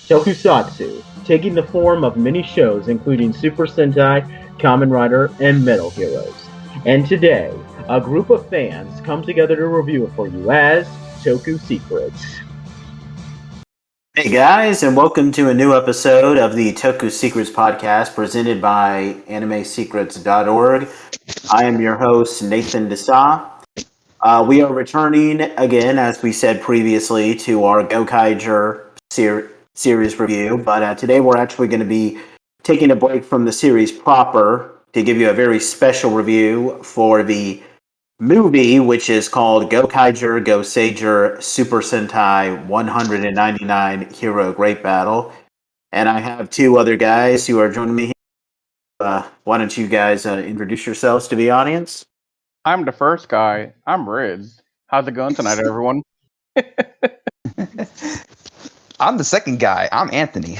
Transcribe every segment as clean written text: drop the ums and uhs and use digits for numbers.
tokusatsu, taking the form of many shows including Super Sentai, Kamen Rider, and Metal Heroes. And today, a group of fans come together to review it for you as Toku Secrets. Hey guys, and welcome to a new episode of the Toku Secrets podcast presented by AnimeSecrets.org. I am your host, Nathan Desa. We are returning again, as we said previously, to our Gokaiger series review, but today we're actually going to be taking a break from the series proper to give you a very special review for the movie, which is called Gokaiger Goseiger Super Sentai 199 Hero Great Battle. And I have two other guys who are joining me here. Why don't you guys introduce yourselves to the audience? I'm the first guy. I'm Riz. How's it going tonight, everyone? I'm the second guy. I'm Anthony.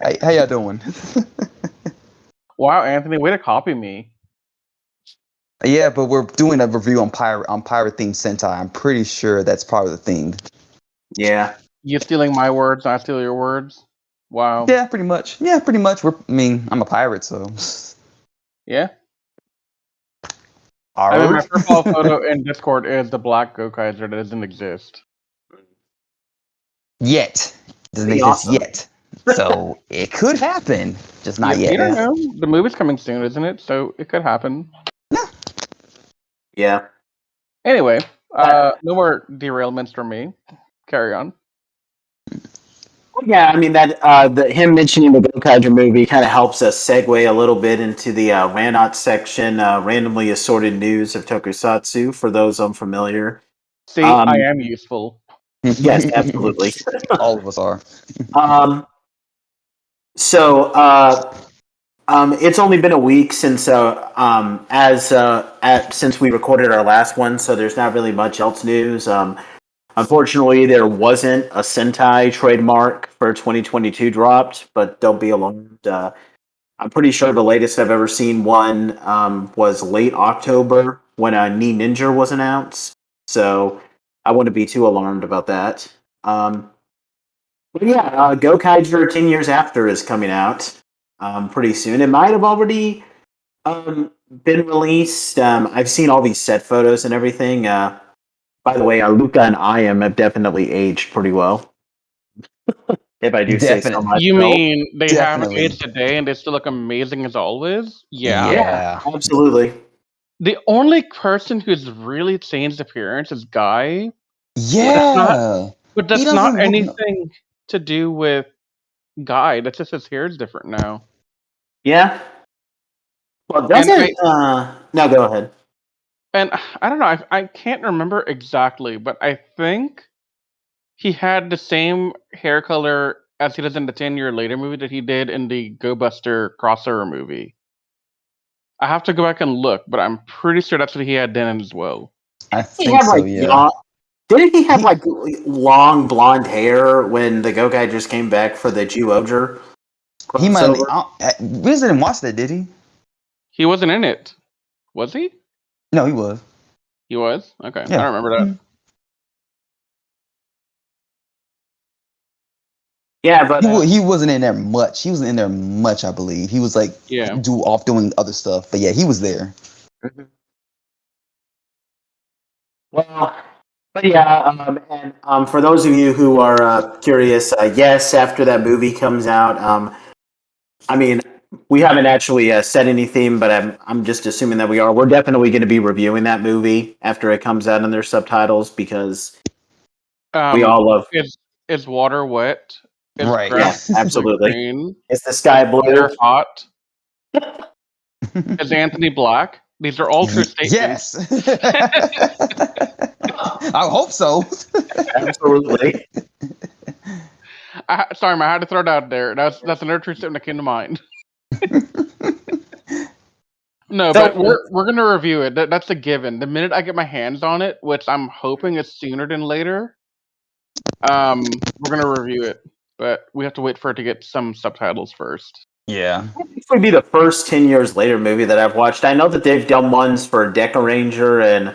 Hey, how y'all doing? Wow, Anthony, way to copy me. Yeah, but we're doing a review on pirate themed Sentai. I'm pretty sure that's part of the theme. Yeah. You stealing my words, I steal your words. Wow. Yeah, pretty much. I'm a pirate, so. Yeah. I mean, my profile photo in Discord is the black Gokaiger that doesn't exist. Yet. Doesn't exist yet. So it could happen, just not yet. You don't know. The movie's coming soon, isn't it? So it could happen. Yeah. Anyway, no more derailments from me. Carry on. Yeah, I mean that him mentioning the Gokaiger movie kind of helps us segue a little bit into the Ranot section, randomly assorted news of Tokusatsu. For those unfamiliar, See, I am useful. Yes, absolutely. All of us are. It's only been a week since since we recorded our last one, so there's not really much else news. Unfortunately, there wasn't a Sentai trademark for 2022 dropped, but don't be alarmed. I'm pretty sure the latest I've ever seen one was late October when Ni Ninja was announced, so I wouldn't be too alarmed about that. But yeah, Gokaiger 10 years after is coming out pretty soon. It might have already been released. I've seen all these set photos and everything. By the way, Luca and I have definitely aged pretty well. If I do say so myself. You mean they haven't aged today and they still look amazing as always? Yeah, absolutely. The only person who's really changed appearance is Guy. Yeah. But that's not anything to do with Guy. That's just his hair is different now. Yeah. Well, doesn't... No, go ahead. And I don't know, I can't remember exactly, but I think he had the same hair color as he does in the 10-year later movie that he did in the Go Buster crossover movie. I have to go back and look, but I'm pretty sure that's what he had then as well. I think so, yeah. Didn't he have long blonde hair when the Gokaigers came back for the Ju-Oger? He might. Riz didn't watch that, did he? He wasn't in it. Was he? No, he was. He was? Okay. Yeah. I don't remember that. Yeah, but he wasn't in there much. He wasn't in there much, I believe. He was doing other stuff. But yeah, he was there. Well, but yeah, and for those of you who are curious, yes, after that movie comes out, I mean, we haven't actually said anything, but I'm just assuming that we are. We're definitely going to be reviewing that movie after it comes out in their subtitles because we all love. Is water wet? Is right. grass absolutely. Green? Is the sky blue? They're hot. Is Anthony black? These are all true statements. Yes. I hope so. Absolutely. Sorry, I had to throw it out there. That's another true statement that came to mind. No, but we're gonna review it. That's a given. The minute I get my hands on it, which I'm hoping is sooner than later, we're gonna review it. But we have to wait for it to get some subtitles first. Yeah. This would be the first 10 years later movie that I've watched. I know that they've done ones for Deca Ranger and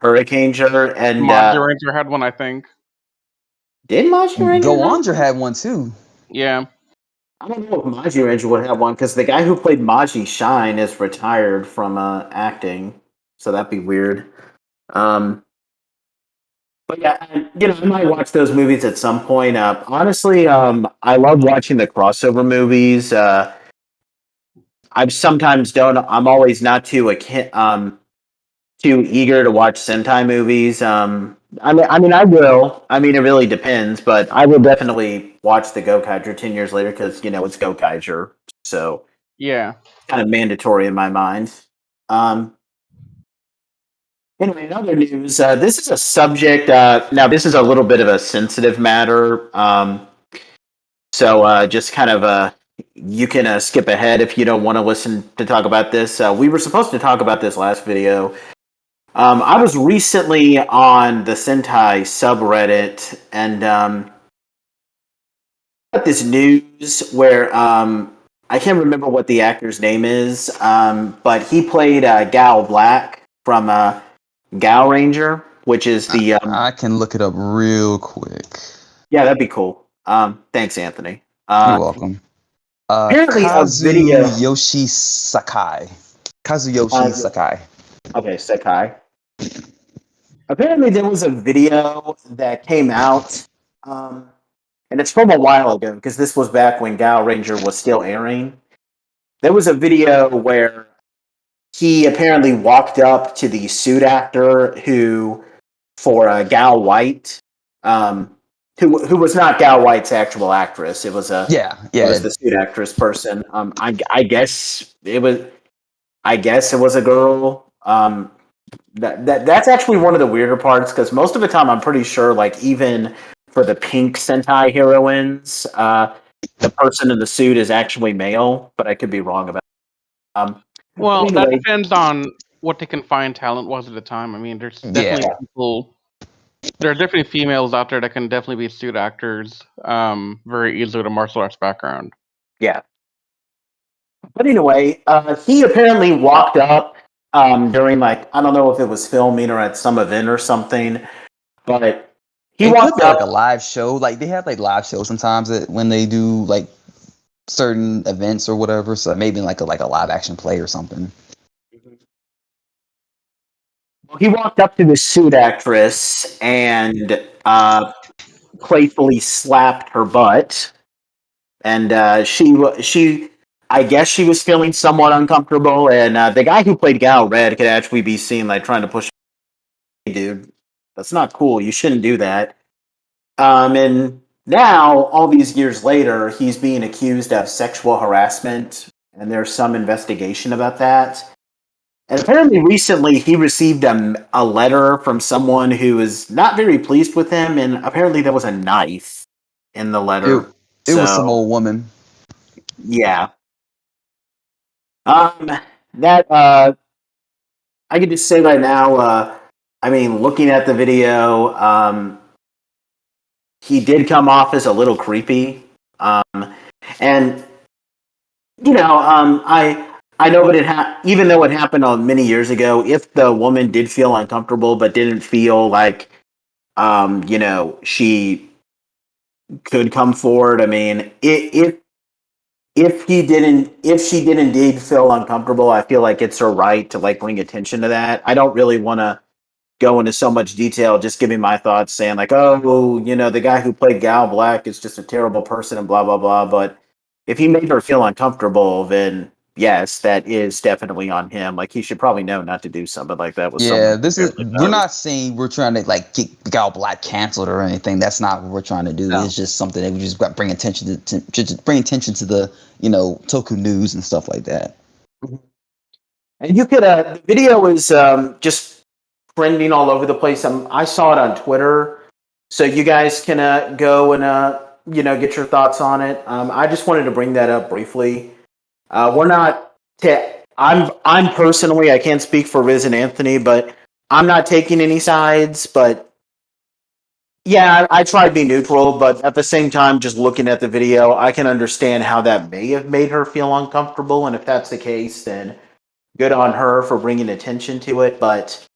Hurricaneger and Monster Ranger had one, I think. Did Maji Ranger have Goanger one? had one too. Yeah. I don't know if Maji Ranger would have one because the guy who played Maji Shine is retired from acting, so that'd be weird. But yeah, I might watch those movies at some point. Honestly, I love watching the crossover movies. I sometimes don't. I'm always not too eager to watch Sentai movies. I mean, I will. I mean, it really depends, but I will definitely watch the Gokaiger 10 years later because it's Gokaiger, so Yeah. it's kind of mandatory in my mind. Um, Anyway, in other news, this is a subject. Now, this is a little bit of a sensitive matter. So just kind of you can skip ahead if you don't want to listen to talk about this. We were supposed to talk about this last video. I was recently on the Sentai subreddit and got this news where I can't remember what the actor's name is, but he played Gal Black from Gal Ranger, which is the I can look it up real quick. yeah, that'd be cool. Thanks, Anthony. You're welcome. Apparently, a video. Kazuyoshi Sakai. Kazuyoshi Sakai. Okay, Sekai. Apparently, there was a video that came out, and it's from a while ago because this was back when Gal Ranger was still airing. There was a video where he apparently walked up to the suit actor for Gal White, who was not Gal White's actual actress. It was it was the suit actress person. I guess it was. I guess it was a girl. That's actually one of the weirder parts because most of the time I'm pretty sure, like even for the pink Sentai heroines, the person in the suit is actually male, but I could be wrong about. Well, that Anyway, depends on what they can find talent was at the time. I mean, there's definitely people. There are definitely females out there that can definitely be suit actors, very easily with a martial arts background. yeah. But anyway, he apparently walked up during like I don't know if it was filming or at some event or something, but he It could walked be up. like a live show. Like they have like live shows sometimes when they do like certain events or whatever. So maybe like a live action play or something. He walked up to the suit actress and playfully slapped her butt, and she I guess she was feeling somewhat uncomfortable, and the guy who played Gal Red could actually be seen like trying to push. Hey, dude, that's not cool. You shouldn't do that. And now, all these years later, he's being accused of sexual harassment, and there's some investigation about that. And apparently, recently, he received a letter from someone who is not very pleased with him, and apparently, there was a knife in the letter. It was some old woman. Yeah. That I could just say right now. I mean, looking at the video, he did come off as a little creepy, and I know, but even though it happened many years ago, if the woman did feel uncomfortable but didn't feel like she could come forward. I mean, if she did indeed feel uncomfortable, I feel like it's her right to like bring attention to that. I don't really want to go into so much detail, just giving my thoughts, saying like, oh, the guy who played Gal Black is just a terrible person and blah blah blah. But if he made her feel uncomfortable, then yes, that is definitely on him. Like he should probably know not to do something like that with someone. We're not saying we're trying to like get Gal Black canceled or anything. That's not what we're trying to do. No. It's just something that we just got bring attention to just bring attention to the Toku news and stuff like that. And you could the video is just trending all over the place. I saw it on Twitter, so you guys can go and get your thoughts on it. I just wanted to bring that up briefly. We're not. I'm personally, I can't speak for Riz and Anthony, but I'm not taking any sides. But yeah, I try to be neutral, but at the same time, just looking at the video, I can understand how that may have made her feel uncomfortable, and if that's the case, then good on her for bringing attention to it. But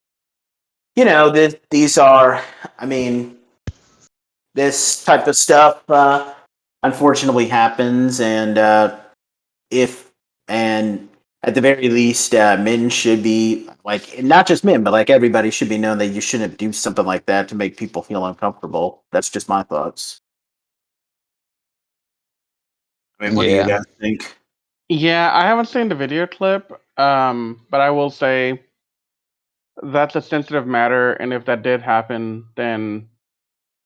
these are, I mean, this type of stuff unfortunately happens, and if and at the very least, men should be like not just men, but like everybody should be known that you shouldn't do something like that to make people feel uncomfortable. That's just my thoughts. I mean, what do you Yeah. guys think? Yeah, I haven't seen the video clip, but I will say that's a sensitive matter, and if that did happen, then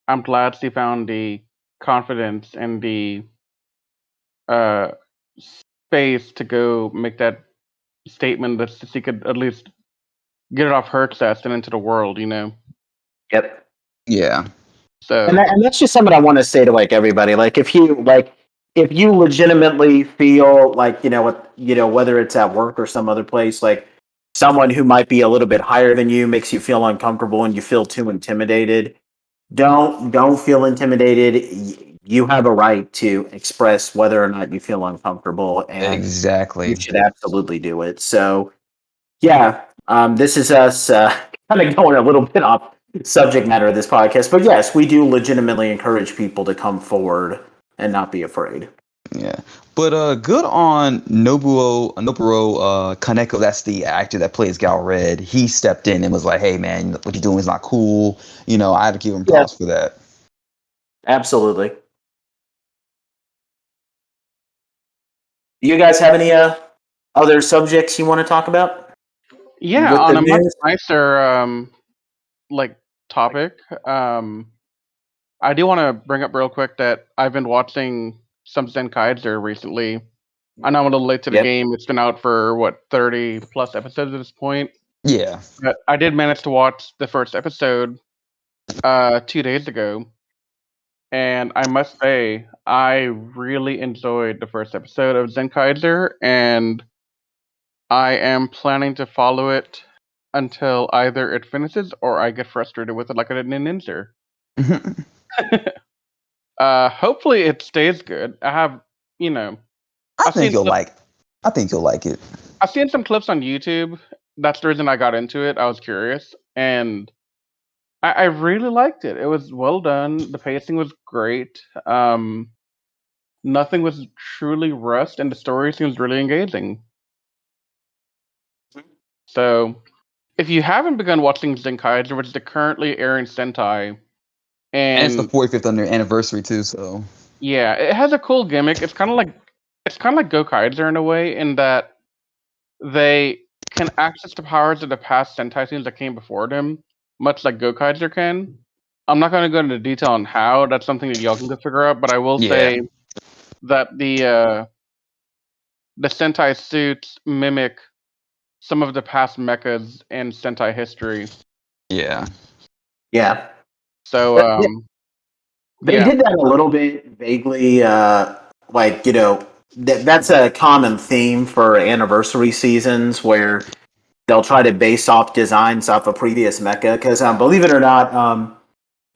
I'm glad she found the confidence and the uh, space to go make that statement that she could at least get it off her chest and into the world, you know. Yep. Yeah. So And that's just something I want to say to like everybody. Like if you legitimately feel like whether it's at work or some other place, like someone who might be a little bit higher than you makes you feel uncomfortable and you feel too intimidated, don't feel intimidated. You have a right to express whether or not you feel uncomfortable, and you Exactly. should absolutely do it. So yeah, this is us kind of going a little bit off subject matter of this podcast, but yes, we do legitimately encourage people to come forward and not be afraid. Yeah. But good on Nobuo Kaneko, that's the actor that plays Gal Red. He stepped in and was like, "Hey man, what you're doing is not cool." I had to give him Yeah, props for that. absolutely. Do you guys have any other subjects you want to talk about yeah, with on the a much news? nicer like topic, I do want to bring up real quick that I've been watching some Zenkaiser recently. I know I'm a little late to the Yep. game. It's been out for what 30 plus episodes at this point, Yeah. but I did manage to watch the first episode 2 days ago, and I must say I really enjoyed the first episode of Zenkaiser, and I am planning to follow it until either it finishes or I get frustrated with it like I did in Ninja. Hopefully it stays good. I have, you know, I I've think seen you'll clips, like. I think you'll like it. I've seen some clips on YouTube. That's the reason I got into it. I was curious, and I really liked it. It was well done. The pacing was great. Nothing was truly rushed, and the story seems really engaging. So, if you haven't begun watching Zenkaiger, which is the currently airing Sentai, And it's the and 45th anniversary too, so yeah, it has a cool gimmick. It's kind of like Gokaiger in a way, in that they can access the powers of the past Sentai teams that came before them, much like Gokaiger can. I'm not going to go into detail on how. That's something that y'all can go figure out. But I will yeah. say that the Sentai suits mimic some of the past mechas in Sentai history. Yeah. Yeah. So But they yeah, did that a little bit vaguely, like that's a common theme for anniversary seasons where they'll try to base off designs off a previous mecha. Because believe it or not,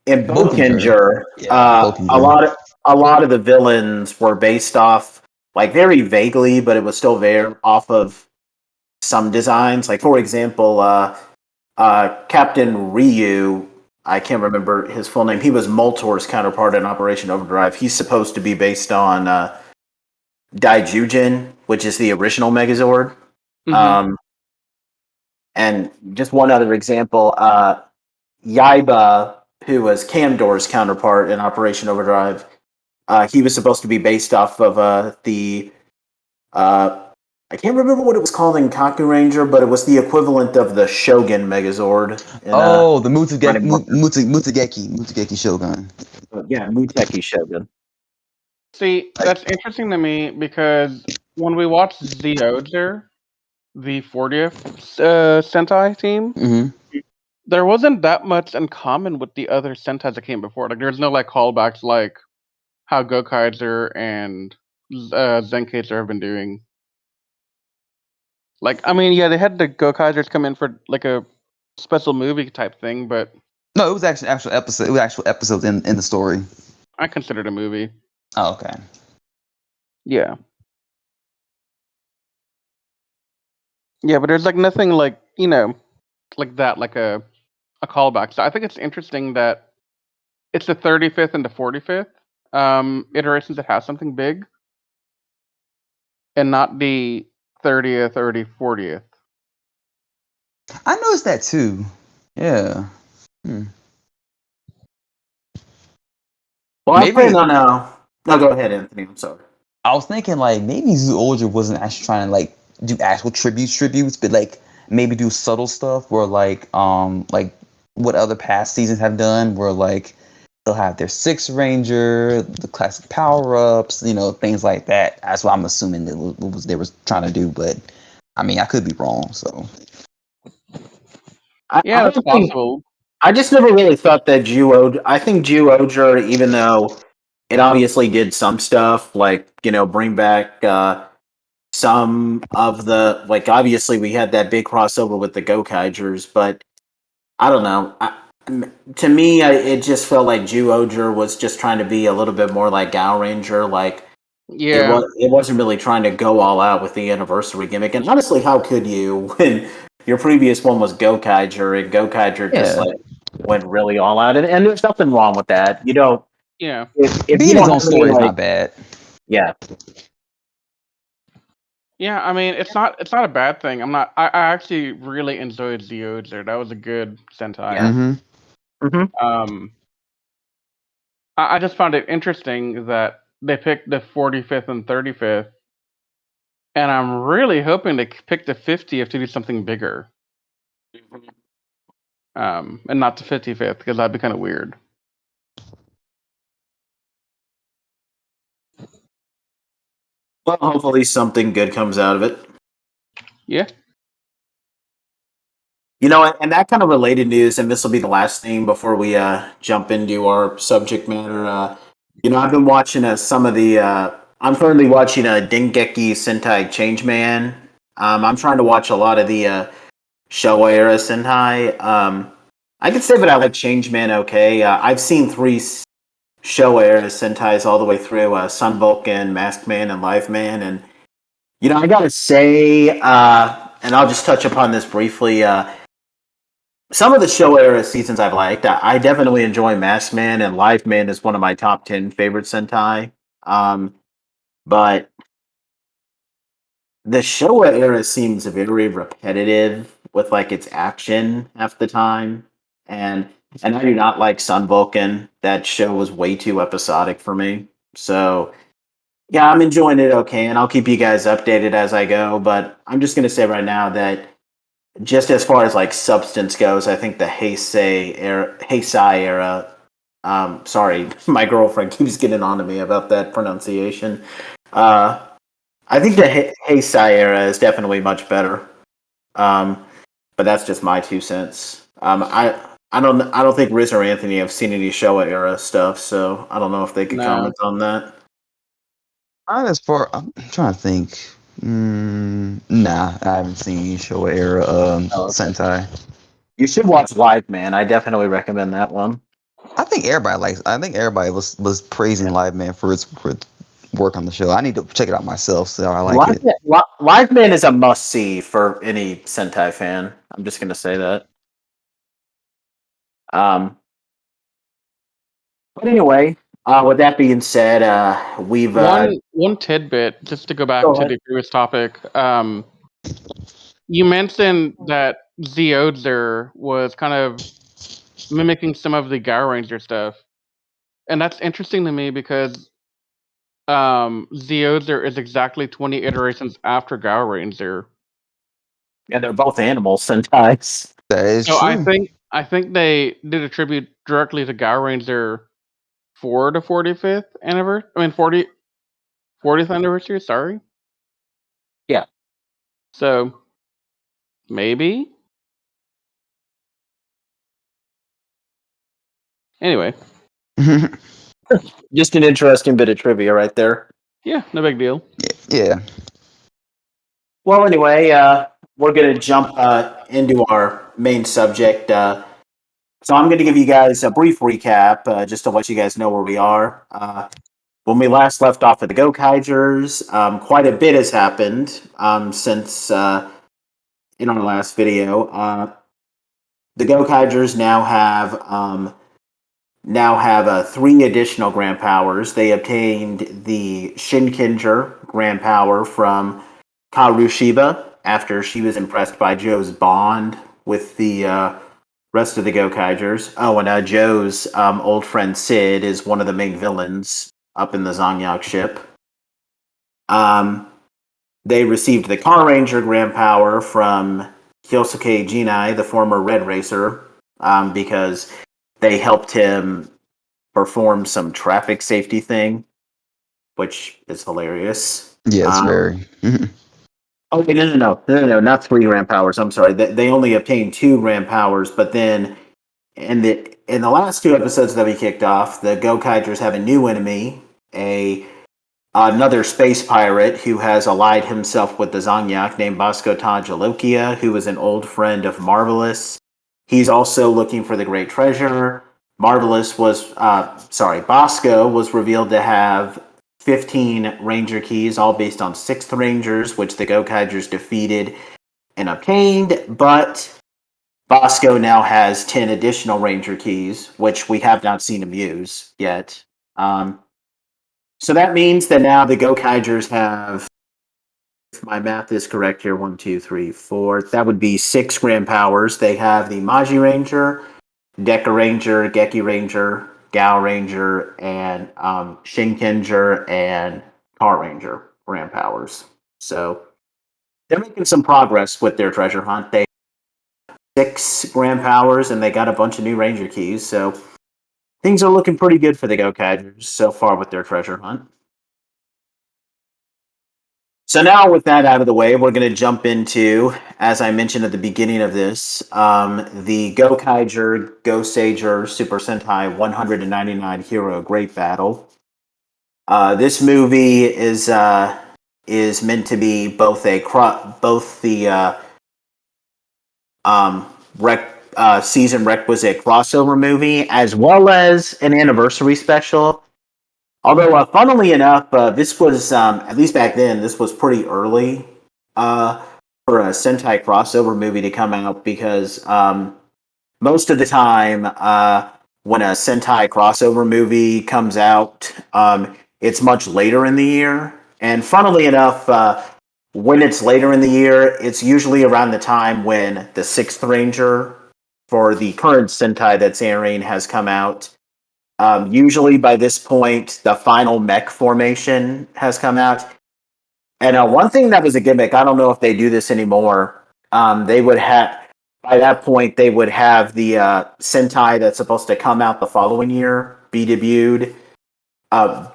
in Bokinger. Bokinger, Yeah, a Bokinger. lot of the villains were based off like very vaguely, but it was still there off of some designs. Like for example, Captain Ryu, I can't remember his full name. He was Moltor's counterpart in Operation Overdrive. He's supposed to be based on Daijujin, which is the original Megazord. hmm Um, and just one other example, Yaiba, who was Camdor's counterpart in Operation Overdrive, he was supposed to be based off of the uh, I can't remember what it was called in Kaku Ranger, but it was the equivalent of the Shogun Megazord in Oh, the Mighty Morphin. Mutageki Shogun. Yeah, Muteki Shogun. see, that's interesting to me because when we watched Zyuohger, the 40th Sentai team, Hmm. there wasn't that much in common with the other Sentais that came before. Like, there's no like callbacks like how Gokaiger and Zenkaiser have been doing. Like, I mean, yeah, they had the Gokaigers come in for like a special movie type thing, but No, it was actually actual episode. It was actual episodes in the story. I consider it a movie. Oh, okay. Yeah, yeah, but there's like nothing like like that, like a callback. So I think it's interesting that it's the 35th and the 45th iterations that have something big, and not the 30th or the 40th. I noticed that too. Yeah. Well, I'm Maybe planning on no, go ahead, Anthony. I'm sorry. I was thinking like maybe Zoolger wasn't actually trying to like do actual tributes, but like maybe do subtle stuff where like what other past seasons have done, where like they'll have their Six Ranger, the classic power ups, things like that. That's what I'm assuming that what they were trying to do, but I mean I could be wrong. So Yeah, I that's don't think possible. I just never really thought that I think Jew-Oger, even though it obviously did some stuff, like, bring back some of the, like, obviously we had that big crossover with the Gokaigers, but I don't know. To me, it just felt like Jew-Oger was just trying to be a little bit more like Gal Ranger, like, Yeah, it wasn't really trying to go all out with the anniversary gimmick. And honestly, how could you when your previous one was Gokaiger and Gokaiger just yeah, like went really all out? And there's nothing wrong with that. You know, yeah, if you being his don't own have any story is like not bad. yeah, yeah. I mean, it's not a bad thing. I actually really enjoyed Ziozer. That was a good Sentai. yeah. Mm-hmm. hmm Um, I just found it interesting that they picked the 45th and 35th, and I'm really hoping they pick the 50th to do something bigger. And not the 55th, because that'd be kind of weird. Well, hopefully something good comes out of it. Yeah. And that kind of related news, and this will be the last thing before we jump into our subject matter. I've been watching some of the. I'm currently watching Dengeki Sentai Changeman. I'm trying to watch a lot of the Showa era Sentai. I could say that I like Changeman okay. I've seen three Showa era Sentais all the way through Sun Vulcan, Masked Man, and Live Man. And, I gotta say, and I'll just touch upon this briefly. Some of the show era seasons I've liked. I definitely enjoy Masked Man, and Live Man is one of my top 10 favorite Sentai. But the Showa era seems very repetitive with like its action half the time. And I do not like Sun Vulcan. That show was way too episodic for me. So yeah, I'm enjoying it okay, and I'll keep you guys updated as I go. But I'm just gonna say right now that just as far as like substance goes, I think the Heisei era. Sorry, my girlfriend keeps getting on to me about that pronunciation. I think the Heisei era is definitely much better. But that's just my 2 cents. I don't think Riz or Anthony have seen any Showa era stuff, so I don't know if they could No. comment on that. Not as far. I'm trying to think. Nah, I haven't seen Showa era Oh, okay. Sentai. You should watch Live Man. I definitely recommend that one. I think everybody likes. I think everybody was praising Live Man for its work on the show. I need to check it out myself. So I like it. Live Man is a must see for any Sentai fan. I'm just gonna say that. But anyway, with that being said, we've One tidbit, just to go back go to ahead. the previous topic. You mentioned that Ziozer was kind of mimicking some of the Power Ranger stuff, and that's interesting to me because Ziozer is exactly 20 iterations after Power Ranger. Yeah, they're both animal Sentais. That is So true. I think they did a tribute directly to Power Ranger for the 45th anniversary. I mean 40th anniversary. Sorry. Yeah. So maybe. Anyway, Just an interesting bit of trivia right there. yeah, no big deal. Yeah. Well, anyway, we're going to jump into our main subject. So I'm going to give you guys a brief recap just to let you guys know where we are. When we last left off at the Gokaigers, quite a bit has happened since in our last video. The Gokaigers now have now have 3 additional grand powers. They obtained the Shinkenger grand power from Karushiba after she was impressed by Joe's bond with the rest of the Gokaigers. Oh, and Joe's old friend Sid is one of the main villains up in the Zangyak ship. They received the Car Ranger grand power from Kyosuke Jinai, the former Red Racer, because they helped him perform some traffic safety thing, which is hilarious. Yes, very. Oh, wait, no, not 3 grand powers. I'm sorry. They only obtained 2 grand powers, but then in the last 2 episodes that we kicked off, the Gokaigers have a new enemy, another space pirate who has allied himself with the Zangyak named Bosco Tajalokia, who is an old friend of Marvelous. He's also looking for the Great Treasure. Bosco was revealed to have 15 Ranger keys, all based on 6th Rangers, which the Gokaigers defeated and obtained, but Bosco now has 10 additional Ranger keys, which we have not seen him use yet. So that means that now the Gokaigers have, if my math is correct here, 1, 2, 3, 4, that would be 6 grand powers. They have the Maji Ranger, Deka Ranger, Geki Ranger, Gao Ranger, and Shinkenger and Car Ranger grand powers. So they're making some progress with their treasure hunt. They have 6 grand powers and they got a bunch of new Ranger keys. So things are looking pretty good for the Gokaigers so far with their treasure hunt. So now with that out of the way, we're going to jump into, as I mentioned at the beginning of this, the Gokaiger Goseiger Super Sentai 199 Hero Great Battle. This movie is meant to be both the season requisite crossover movie as well as an anniversary special. Although, funnily enough, this was, at least back then, this was pretty early for a Sentai crossover movie to come out because most of the time when a Sentai crossover movie comes out, it's much later in the year. And funnily enough, when it's later in the year, it's usually around the time when the 6th Ranger for the current Sentai that's airing has come out. Usually by this point, the final mech formation has come out. And one thing that was a gimmick, I don't know if they do this anymore, they would have, by that point, they would have the Sentai that's supposed to come out the following year be debuted,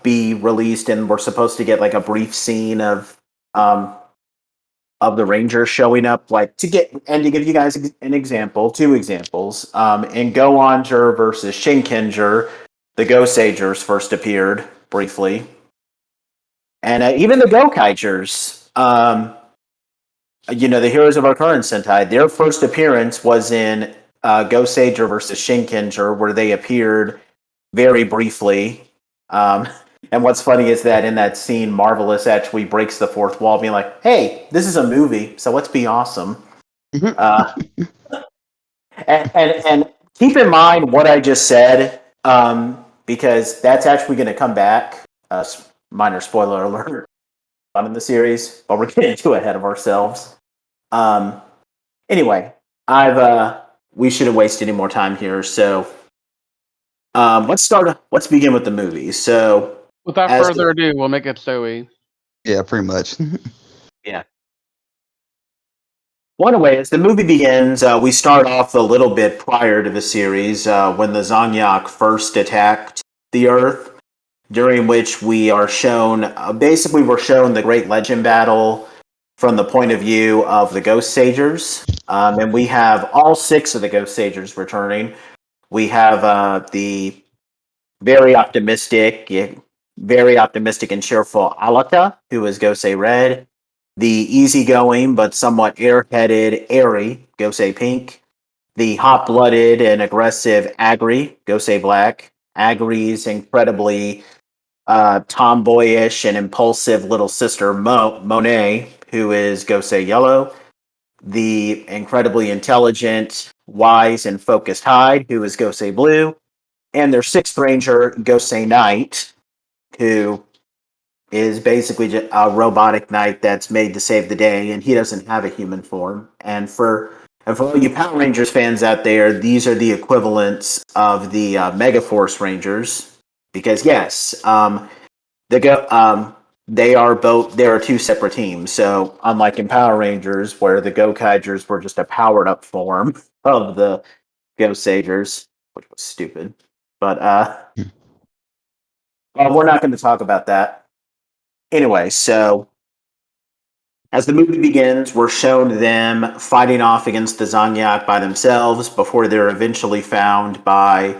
be released, and we're supposed to get like a brief scene of the Ranger showing up, like to give you guys an example, 2 examples. In Go Onger versus Shinkenger, the Goseigers first appeared briefly. And even the Gokaigers, the heroes of our current Sentai, their first appearance was in Goseiger versus Shinkenger, where they appeared very briefly. And what's funny is that in that scene, Marvelous actually breaks the 4th wall, being like, hey, this is a movie, so let's be awesome. And keep in mind what I just said, because that's actually going to come back. Minor spoiler alert on in the series, but we're getting too ahead of ourselves. Anyway, we shouldn't waste any more time here. So let's begin with the movie. So without further ado, we'll make it Zoe. Yeah, pretty much. Yeah. One way, as the movie begins, we start off a little bit prior to the series when the Zangyak first attacked the Earth, during which we are shown, we're shown the Great Legend Battle from the point of view of the Goseigers. And we have all 6 of the Goseigers returning. We have the very optimistic and cheerful Alata, who is Gosei Red. The easygoing but somewhat airheaded Airy, Gosei Pink. The hot-blooded and aggressive Agri, Gosei Black. Agri's incredibly tomboyish and impulsive little sister Monet, who is Gosei Yellow. The incredibly intelligent, wise, and focused Hyde, who is Gosei Blue. and their sixth ranger, Gosei Knight, who is basically just a robotic knight that's made to save the day, and he doesn't have a human form. And for all you Power Rangers fans out there, these are the equivalents of the Megaforce Rangers, because yes, they are both. There are two separate teams. So unlike in Power Rangers, where the Gokaigers were just a powered up form of the Goseigers, which was stupid, but we're not going to talk about that. Anyway, so as the movie begins, we're shown them fighting off against the Zangyak by themselves before they're eventually found by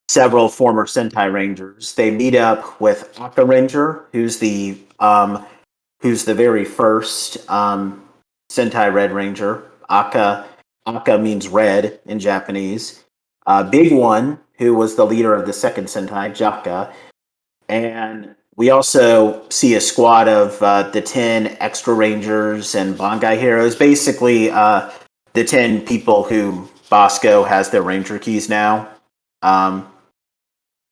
several former Sentai Rangers. They meet up with Aka Ranger, who's the very first Sentai Red Ranger. Aka means red in Japanese. Big One, who was the leader of the second Sentai, Jaka, and we also see a squad of the 10 extra rangers and Bangai heroes. Basically, the 10 people who Bosco has their ranger keys now.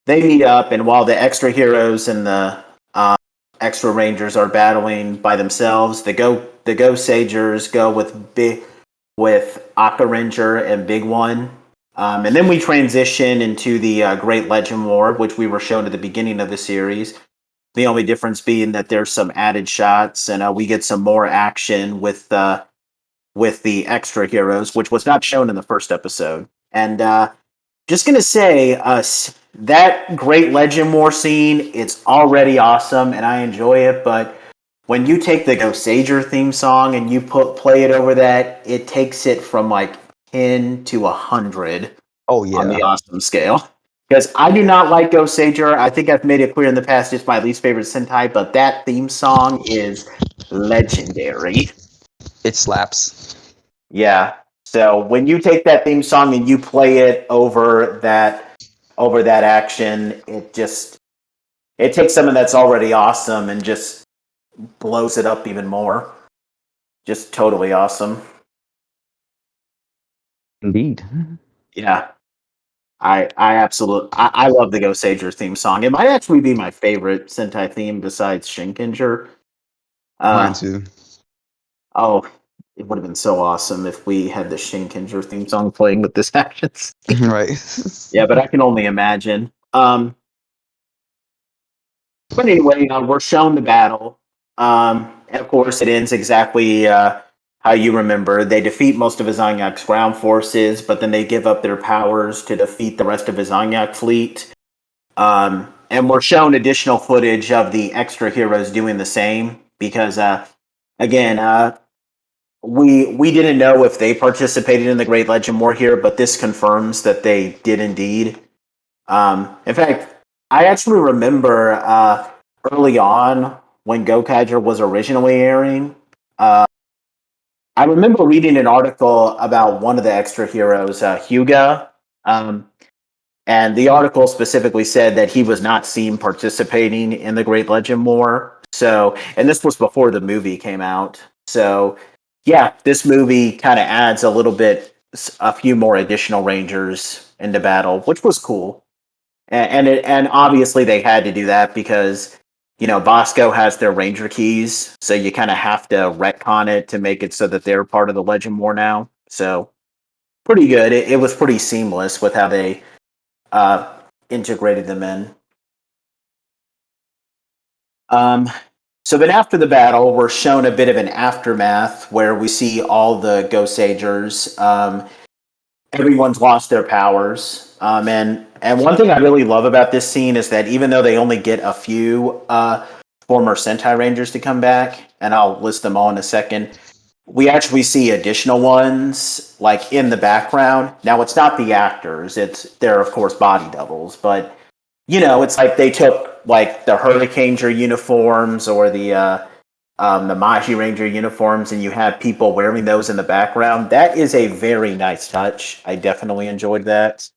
They meet up, and while the extra heroes and the extra rangers are battling by themselves, the Gosagers go with Aka Ranger and Big One. And then we transition into the Great Legend War, which we were shown at the beginning of the series. The only difference being that there's some added shots, and we get some more action with the extra heroes, which was not shown in the first episode. And just gonna say, that Great Legend War scene, it's already awesome, and I enjoy it. But when you take the Goseiger theme song and you play it over that, it takes it from like 10 to 100 Oh yeah. on the awesome scale. Because I do not like Goseiger. I think I've made it clear in the past it's my least favorite Sentai, but that theme song is legendary. It slaps. Yeah. So when you take that theme song and you play it over that action, it takes something that's already awesome and just blows it up even more. Just totally awesome. Indeed. Yeah. I love the Goseiger theme song. It might actually be my favorite Sentai theme besides Shinkenger. Mine too. Oh, it would have been so awesome if we had the Shinkenger theme song playing with this action scene. Right. Yeah, but I can only imagine. But anyway, we're shown the battle. And of course, it ends exactly how you remember. They defeat most of Azanyak's ground forces, but then they give up their powers to defeat the rest of Azanyak fleet. And we're shown additional footage of the extra heroes doing the same because, again, we didn't know if they participated in the Great Legend War here, but this confirms that they did indeed. In fact, I actually remember early on when Gokaiger was originally airing. I remember reading an article about one of the extra heroes, Hyuga, and the article specifically said that he was not seen participating in the Great Legend War. So, and this was before the movie came out. So, yeah, this movie kind of adds a few more additional Rangers into battle, which was cool. And obviously they had to do that because Bosco has their Ranger keys, so you kind of have to retcon it to make it so that they're part of the Legend War now. So pretty good. It was pretty seamless with how they integrated them in. So then after the battle, we're shown a bit of an aftermath where we see all the Gosagers. Everyone's lost their powers. And one thing I really love about this scene is that even though they only get a few former Sentai Rangers to come back, and I'll list them all in a second, we actually see additional ones like in the background. Now it's not the actors; they're of course body doubles, but it's like they took like the Hurricaneer uniforms or the Maji Ranger uniforms, and you have people wearing those in the background. That is a very nice touch. I definitely enjoyed that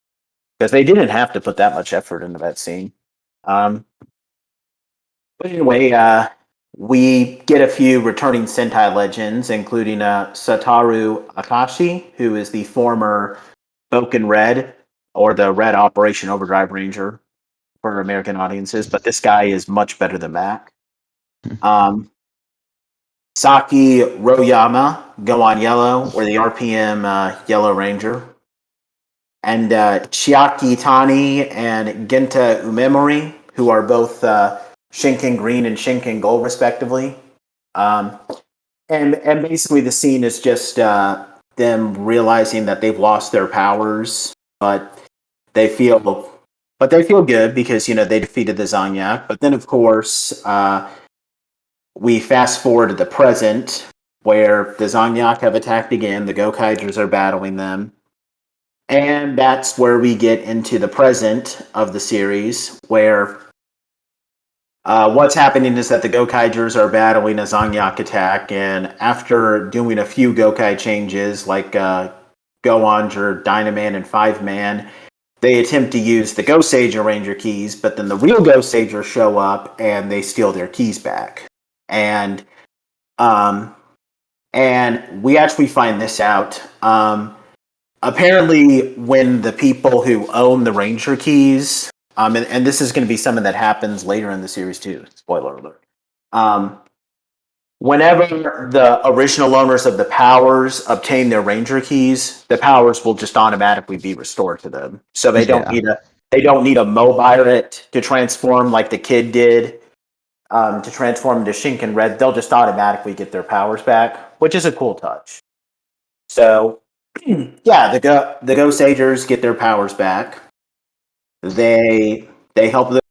because they didn't have to put that much effort into that scene. But anyway, we get a few returning Sentai legends, including Satoru Akashi, who is the former Boken Red or the Red Operation Overdrive Ranger for American audiences, but this guy is much better than Mac. Saki Royama, Go on Yellow, or the RPM Yellow Ranger. And Chiaki Tani and Genta Umemori, who are both Shinken Green and Shinken Gold, respectively. And basically the scene is just them realizing that they've lost their powers, but they feel good because they defeated the Zanyak. But then, of course, we fast forward to the present, where the Zanyak have attacked again. The Gokaigers are battling them. And that's where we get into the present of the series, where what's happening is that the Gokaigers are battling a Zanyak attack, and after doing a few Gokai changes, like Go-Onger, Dynaman, and 5-Man, they attempt to use the Goseiger Ranger keys, but then the real Goseigers show up, and they steal their keys back. And we actually find this out. Apparently, when the people who own the Ranger keys, and this is going to be something that happens later in the series too, spoiler alert. Whenever the original owners of the powers obtain their Ranger keys, the powers will just automatically be restored to them. So they don't need a Mobiret to transform like the kid did to transform into Shinken Red. They'll just automatically get their powers back, which is a cool touch. So yeah, the Goseigers get their powers back. They help them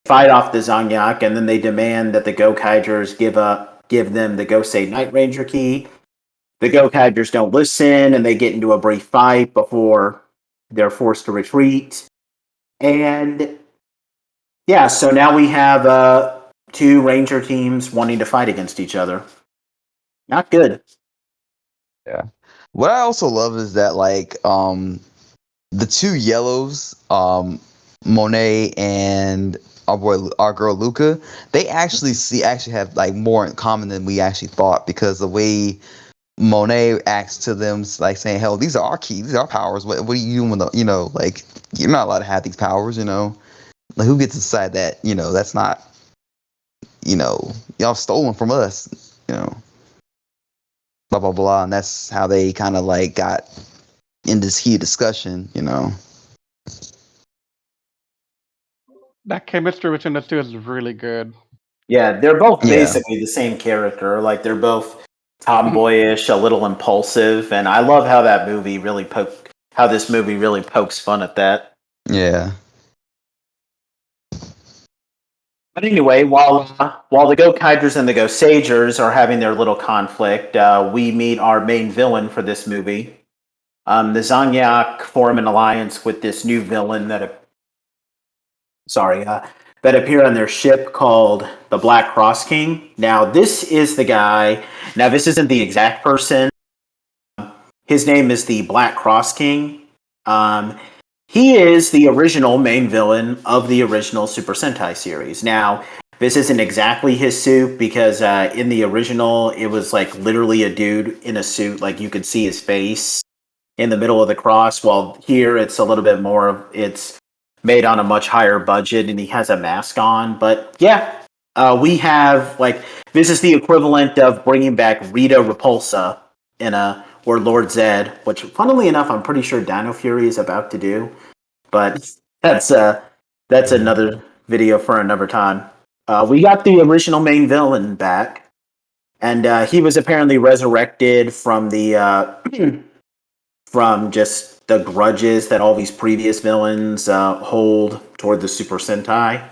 fight off the Zanyak, and then they demand that the Gokaigers give them the Gosei Night Ranger key. The Gokaigers don't listen, and they get into a brief fight before they're forced to retreat. And yeah, so now we have two Ranger teams wanting to fight against each other. Not good. Yeah. What I also love is that the two yellows, Monet and our girl Luca, they actually have like more in common than we actually thought, because the way Monet acts to them, like saying, "Hell, these are our keys, these are our powers. What are you doing with like you're not allowed to have these powers, Like who gets to decide that, that's not, y'all stolen from us, blah blah blah," and that's how they kind of like got in this heated discussion, That chemistry between the two is really good. Yeah, they're both basically the same character. Like they're both tomboyish, a little impulsive, and I love how this movie really pokes fun at that. Yeah. But anyway, while the Gokaigers and the Goseigers are having their little conflict, we meet our main villain for this movie. The Zanyak form an alliance with this new villain that appear on their ship called the Black Cross King. Now, this is the guy. Now, this isn't the exact person. His name is the Black Cross King. He is the original main villain of the original Super Sentai series. Now, this isn't exactly his suit, because in the original, it was like literally a dude in a suit. Like you could see his face in the middle of the cross. While here, it's a little bit more, it's made on a much higher budget, and he has a mask on. But yeah, we have this is the equivalent of bringing back Rita Repulsa or Lord Zed, which, funnily enough, I'm pretty sure Dino Fury is about to do. But that's another video for another time. We got the original main villain back, and he was apparently resurrected from the from just the grudges that all these previous villains hold toward the Super Sentai.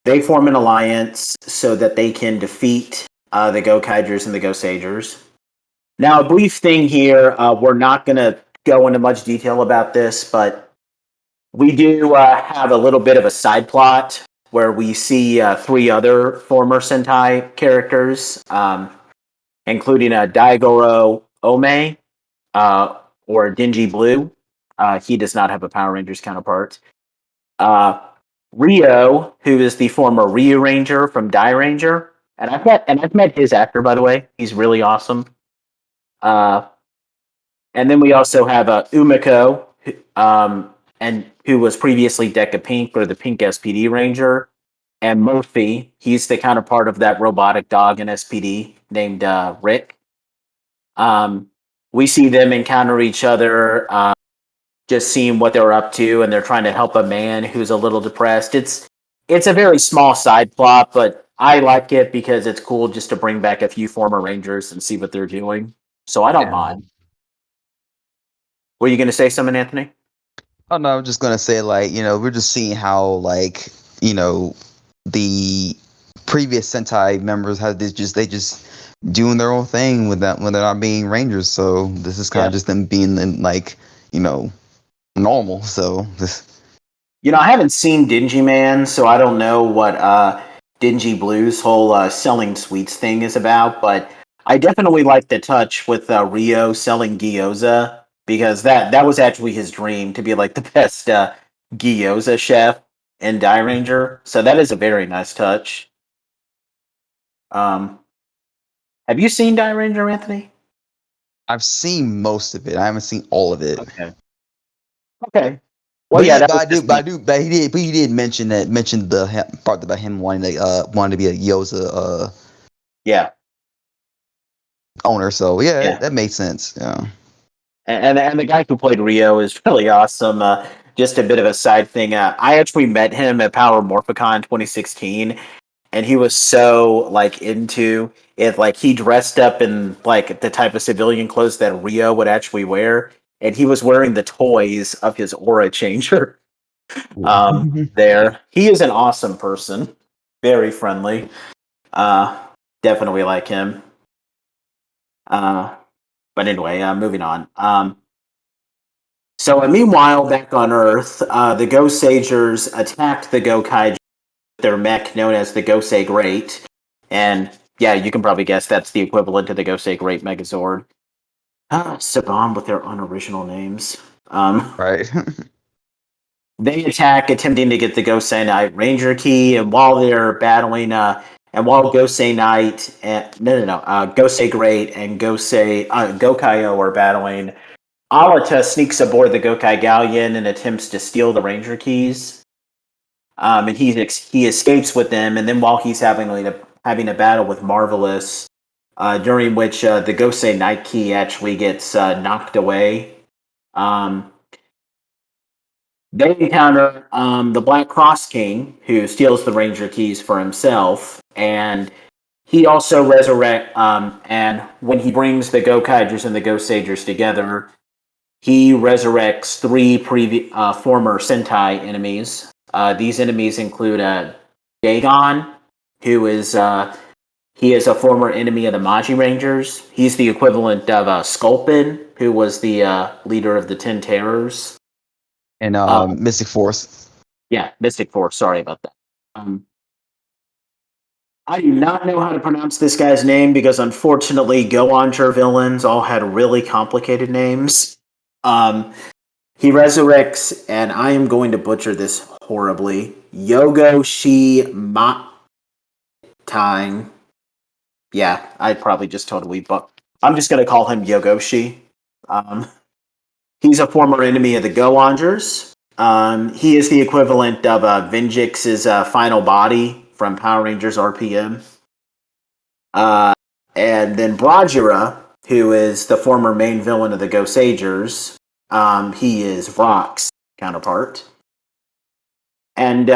They form an alliance so that they can defeat the Gokaigers and the Goseigers. Now, a brief thing here. We're not going to go into much detail about this, but we do have a little bit of a side plot where we see three other former Sentai characters, including Daigoro Ome, or Dingy Blue. He does not have a Power Rangers counterpart. Rio, who is the former Ryu Ranger from Die Ranger, and I've met his actor, by the way. He's really awesome. And then we also have Umiko, and who was previously Deca Pink or the Pink SPD Ranger, and Murphy. He's the counterpart of that robotic dog in SPD named Rick. We see them encounter each other, just seeing what they're up to, and they're trying to help a man who's a little depressed. It's a very small side plot, but I like it because it's cool just to bring back a few former Rangers and see what they're doing. So I don't mind. Were you going to say something, Anthony? Oh no, I'm just gonna say like we're just seeing how like the previous Sentai members have they just doing their own thing with that when they're not being Rangers. So this is kind of just them being like normal. So this. I haven't seen Dingy Man, so I don't know what Dingy Blue's whole selling sweets thing is about, but I definitely like the touch with Rio selling gyoza, because that was actually his dream, to be like the best gyoza chef in Die Ranger. So that is a very nice touch. Have you seen Die Ranger, Anthony? I've seen most of it. I haven't seen all of it. Okay. Well, But yeah, yeah, that was just but he did mention the part about him wanting to be a Yoza yeah. owner. So yeah, Yeah. that made sense. Yeah. And the guy who played Rio is really awesome. Just a bit of a side thing. I actually met him at Power Morphicon 2016, and he was so like into it. Like he dressed up in like the type of civilian clothes that Rio would actually wear, and he was wearing the toys of his aura changer. There, he is an awesome person, very friendly. Uh, Definitely like him. Uh, but anyway, moving on. So, meanwhile, back on Earth, the Goseigers attacked the Gokaiger with their mech known as the Gosei Great. And yeah, you can probably guess that's the equivalent to the Gosei Great Megazord. Saban with their unoriginal names. Right. They attack, attempting to get the Gosei Knight Ranger key, and while they're battling, and while Gosei Knight, Gosei Great and Gokaio are battling, Alita sneaks aboard the Gokai Galleon and attempts to steal the Ranger keys. And he escapes with them, and then while he's having a battle with Marvelous, during which the Gosei Knight key actually gets knocked away. They encounter the Black Cross King, who steals the Ranger keys for himself, and he also and when he brings the Gokaigers and the Goseigers together, he resurrects three former Sentai enemies. These enemies include Dagon, who is he is a former enemy of the Maji Rangers. He's the equivalent of Sculpin, who was the leader of the Ten Terrors. And Mystic Force. Yeah, Mystic Force. Sorry about that. I do not know how to pronounce this guy's name because unfortunately, Go Oncher villains all had really complicated names. He resurrects, and I am going to butcher this horribly. Yogo Shi Time. Yeah, I probably just totally but I'm just going to call him Yogoshi. Um, he's a former enemy of the Go-Ongers. He is the equivalent of Vengix's final body from Power Rangers RPM. Uh, and then Brajira, who is the former main villain of the Goseigers, he is Rock's counterpart. And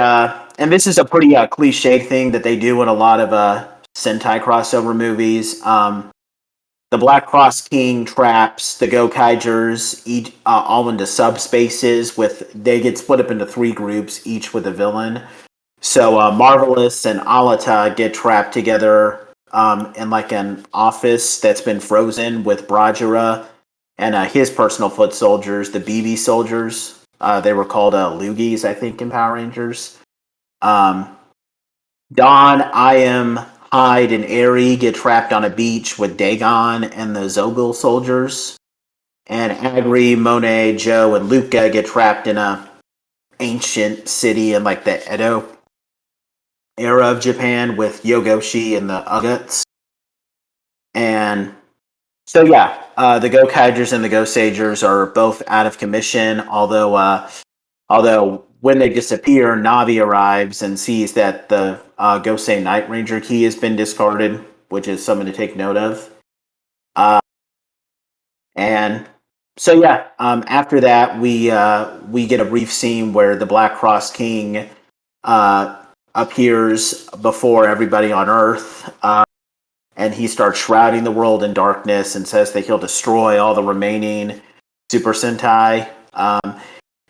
this is a pretty cliched thing that they do in a lot of Sentai crossover movies. The Black Cross King traps the Gokaigers all into subspaces. They get split up into three groups, each with a villain. So Marvelous and Alita get trapped together in like an office that's been frozen with Brajira and his personal foot soldiers, the BB soldiers. They were called Loogies, I think, in Power Rangers. Dawn, I Am, Hyde, and Airy get trapped on a beach with Dagon and the Zogul soldiers. And Agri, Monet, Joe, and Luca get trapped in a ancient city in like the Edo era of Japan with Yogoshi and the Uguts. And So yeah, the Gokaigers and the Goseigers are both out of commission. Although when they disappear, Navi arrives and sees that the Gosei Night Ranger key has been discarded, which is something to take note of. And so yeah, after that we get a brief scene where the Black Cross King appears before everybody on Earth, and he starts shrouding the world in darkness and says that he'll destroy all the remaining Super Sentai.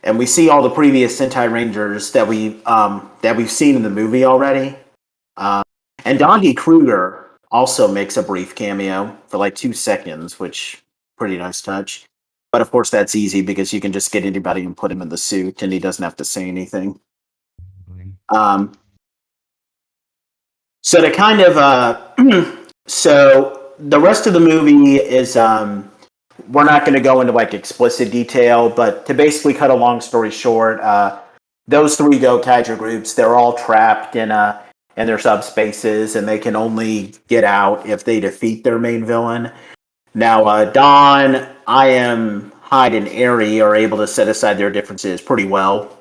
And we see all the previous Sentai Rangers that we've seen in the movie already. And Donnie Kruger also makes a brief cameo for like 2 seconds, which pretty nice touch. But of course, that's easy because you can just get anybody and put him in the suit, and he doesn't have to say anything. So to kind of so the rest of the movie is we're not going to go into like explicit detail, but to basically cut a long story short, those 3 Gokaiger groups, they're all trapped in their subspaces, and they can only get out if they defeat their main villain. Now, Dawn, I Am, Hyde, and Airy are able to set aside their differences pretty well,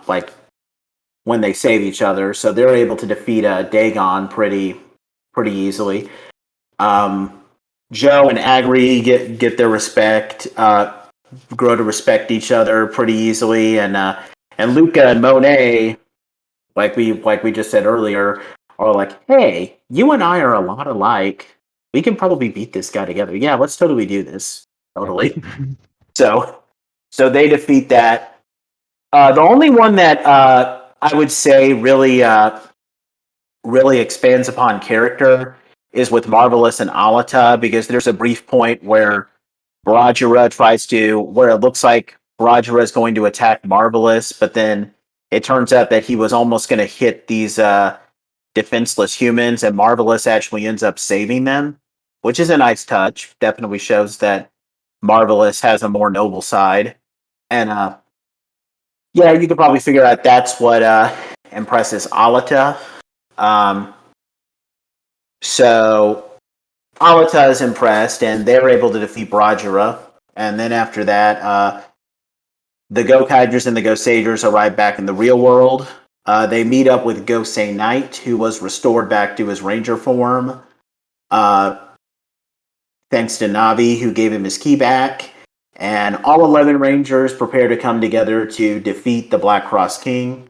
like when they save each other, so they're able to defeat Dagon pretty easily. Joe and Agri get their respect, grow to respect each other pretty easily, and Luca and Monet, like we just said earlier, are like, hey, you and I are a lot alike. We can probably beat this guy together. Yeah, let's totally do this. Totally. so they defeat that. The only one that I would say really expands upon character is with Marvelous and Alita, because there's a brief point where where it looks like Barajira is going to attack Marvelous, but then it turns out that he was almost going to hit these defenseless humans, and Marvelous actually ends up saving them, which is a nice touch. Definitely shows that Marvelous has a more noble side. And yeah, you could probably figure out that's what impresses Alita. So Alita is impressed, and they're able to defeat Barajira. And then after that, the Gokaigers and the Goseigers arrive back in the real world. They meet up with Gosei Knight, who was restored back to his ranger form, thanks to Navi, who gave him his key back. And all 11 Rangers prepare to come together to defeat the Black Cross King.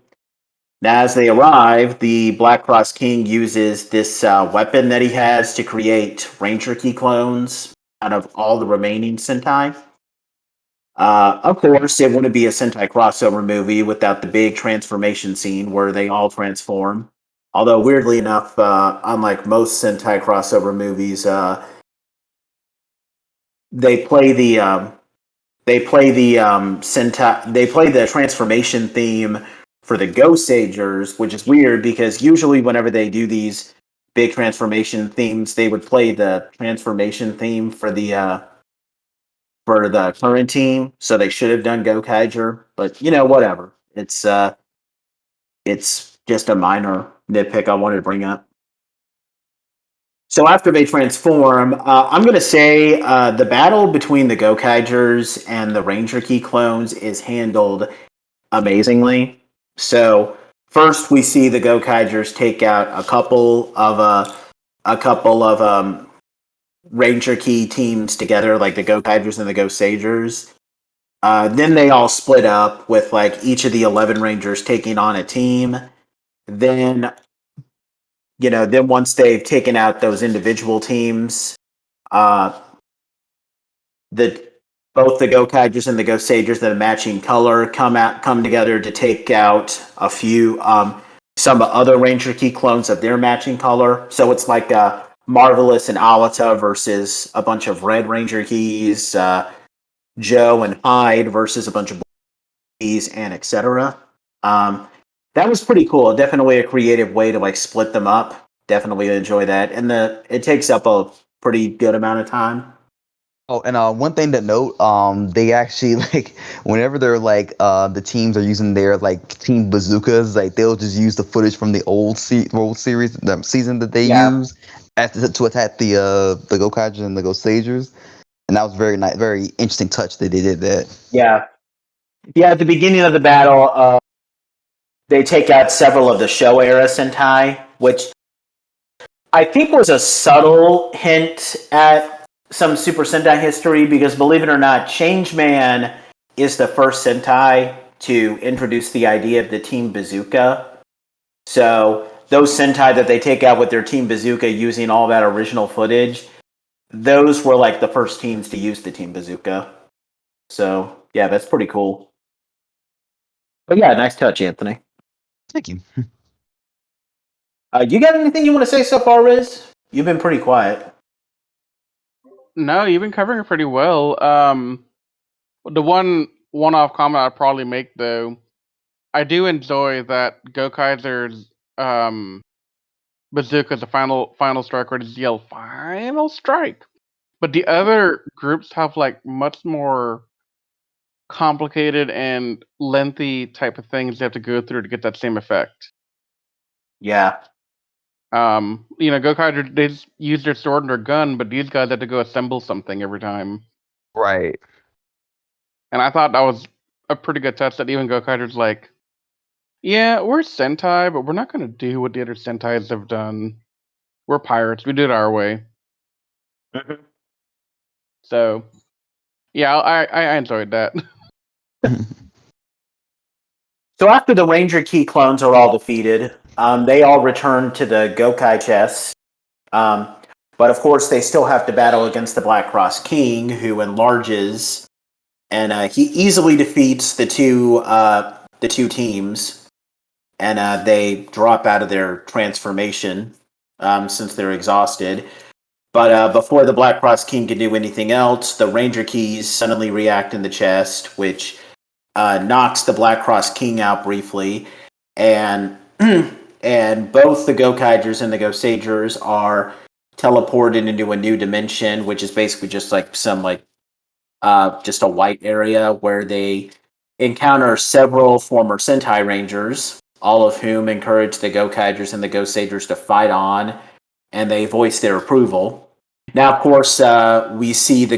Now, as they arrive, the Black Cross King uses this weapon that he has to create Ranger Key clones out of all the remaining Sentai. Of course, it wouldn't be a Sentai crossover movie without the big transformation scene where they all transform. Although, weirdly enough, unlike most Sentai crossover movies, they play the transformation theme for the Goseigers, which is weird because usually whenever they do these big transformation themes, they would play the transformation theme for the current team. So they should have done Gokaiger, but whatever. It's just a minor nitpick I wanted to bring up. So after they transform, I'm going to say the battle between the Gokaigers and the Ranger Key clones is handled amazingly. So first, we see the Gokaigers take out a couple of Ranger Key teams together, like the Gokaigers and the Goseigers. Then they all split up with like each of the 11 Rangers taking on a team. Then once they've taken out those individual teams, both the Gokaigers and the Goseigers that are matching color come together to take out a few some other Ranger Key clones of their matching color. So it's like Marvelous and Alita versus a bunch of red Ranger Keys, Joe and Hyde versus a bunch of keys, and etc. That was pretty cool. Definitely a creative way to like split them up. Definitely enjoy that, and it takes up a pretty good amount of time. Oh, and one thing to note, they actually like whenever they're like the teams are using their like team bazookas, like they'll just use the footage from the old series, the season that they use, to attack the Gokaiger and the Goseigers, and that was very nice, very interesting touch that they did that. Yeah. Yeah, at the beginning of the battle, they take out several of the Show era Sentai, which I think was a subtle hint at some Super Sentai history, because believe it or not, Changeman is the first Sentai to introduce the idea of the Team Bazooka. So those Sentai that they take out with their Team Bazooka using all that original footage, those were like the first teams to use the Team Bazooka. So yeah, that's pretty cool. But yeah, nice touch, Anthony. Thank you. You got anything you want to say so far, Riz? You've been pretty quiet. No, you've been covering it pretty well. The one-off comment I'd probably make, though, I do enjoy that Gokaiser's bazooka, the final strike, where just yell "Final Strike," but the other groups have like much more complicated and lengthy type of things they have to go through to get that same effect. Yeah. Gokaiger, they just use their sword and their gun, but these guys have to go assemble something every time. Right. And I thought that was a pretty good touch that even Gokaiger's like, yeah, we're Sentai, but we're not going to do what the other Sentais have done. We're pirates. We do it our way. Mm-hmm. So, yeah, I enjoyed that. So after the Ranger Key clones are all defeated, they all return to the Gokai chest. But of course, they still have to battle against the Black Cross King, who enlarges, and he easily defeats the two teams, and they drop out of their transformation since they're exhausted. But before the Black Cross King can do anything else, the Ranger Keys suddenly react in the chest, which knocks the Black Cross King out briefly, and and both the Gokaigers and the Goseigers are teleported into a new dimension, which is basically just like just a white area where they encounter several former Sentai Rangers, all of whom encourage the Gokaigers and the Goseigers to fight on, and they voice their approval. Now, of course, we see the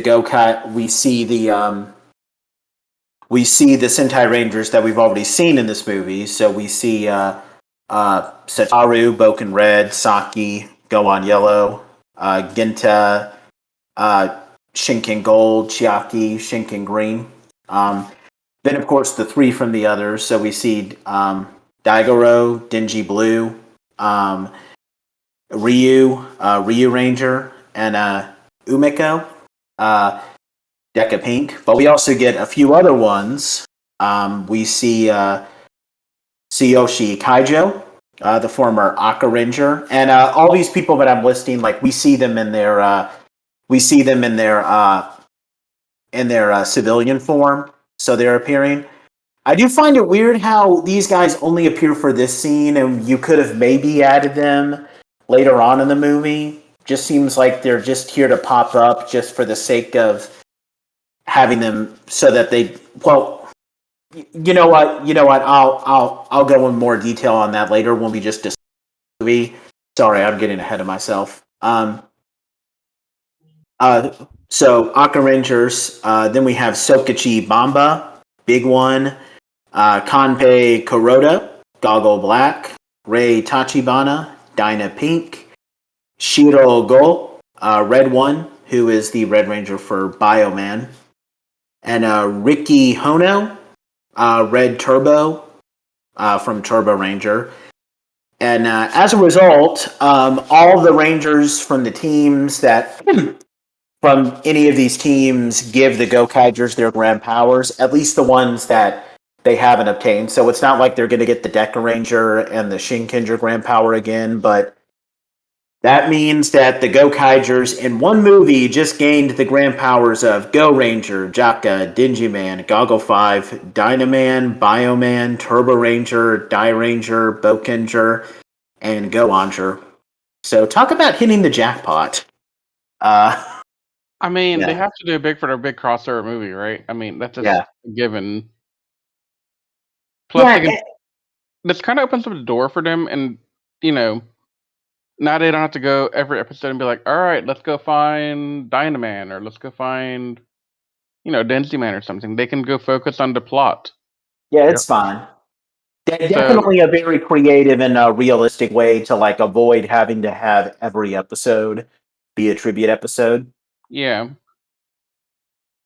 Sentai Rangers that we've already seen in this movie. So we see Sataru, Boken Red, Saki, Gohan Yellow, Genta, Shinken Gold, Chiaki, Shinken Green. Then, of course, the three from the others. So we see Daigoro, Dingy Blue, Ryu Ranger, and Umeko, Deca Pink. But we also get a few other ones. We see Tsuyoshi Kaijo, the former Aka Ranger, and all these people that I'm listing, like we see them in their civilian form, so they're appearing. I do find it weird how these guys only appear for this scene, and you could have maybe added them later on in the movie. Just seems like they're just here to pop up just for the sake of having them, so that they. Well, you know what? I'll go in more detail on that later when we just discuss the movie. Sorry, I'm getting ahead of myself. So Aka Rangers. Then we have Sokichi Bamba, Big One, Kanpei Kuroda, Goggle Black, Rei Tachibana, Dinah Pink, Shiro Go, Red One, who is the Red Ranger for Bioman, and Ricky Hono, Red Turbo from Turbo Ranger. And as a result, all the Rangers from the teams that from any of these teams give the Gokaigers their grand powers, at least the ones that they haven't obtained. So it's not like they're going to get the Deca Ranger and the Shinkenger grand power again, but that means that the Gokaigers in one movie just gained the grand powers of Go Ranger, Jaka, Dingy Man, Goggle 5, Dynaman, Bioman, Turbo Ranger, Die Ranger, Bokenger, and Go Ranger. So talk about hitting the jackpot. I mean, they Yeah. have to do big for their big crossover movie, right? I mean, that's just Yeah. a given. Plus, Yeah, this kind of opens up the door for them, and you know, Now they don't have to go every episode and be like, all right, let's go find Dynaman or let's go find, Density Man or something. They can go focus on the plot. Yeah, it's fine. So Definitely a very creative and realistic way to like avoid having to have every episode be a tribute episode. yeah,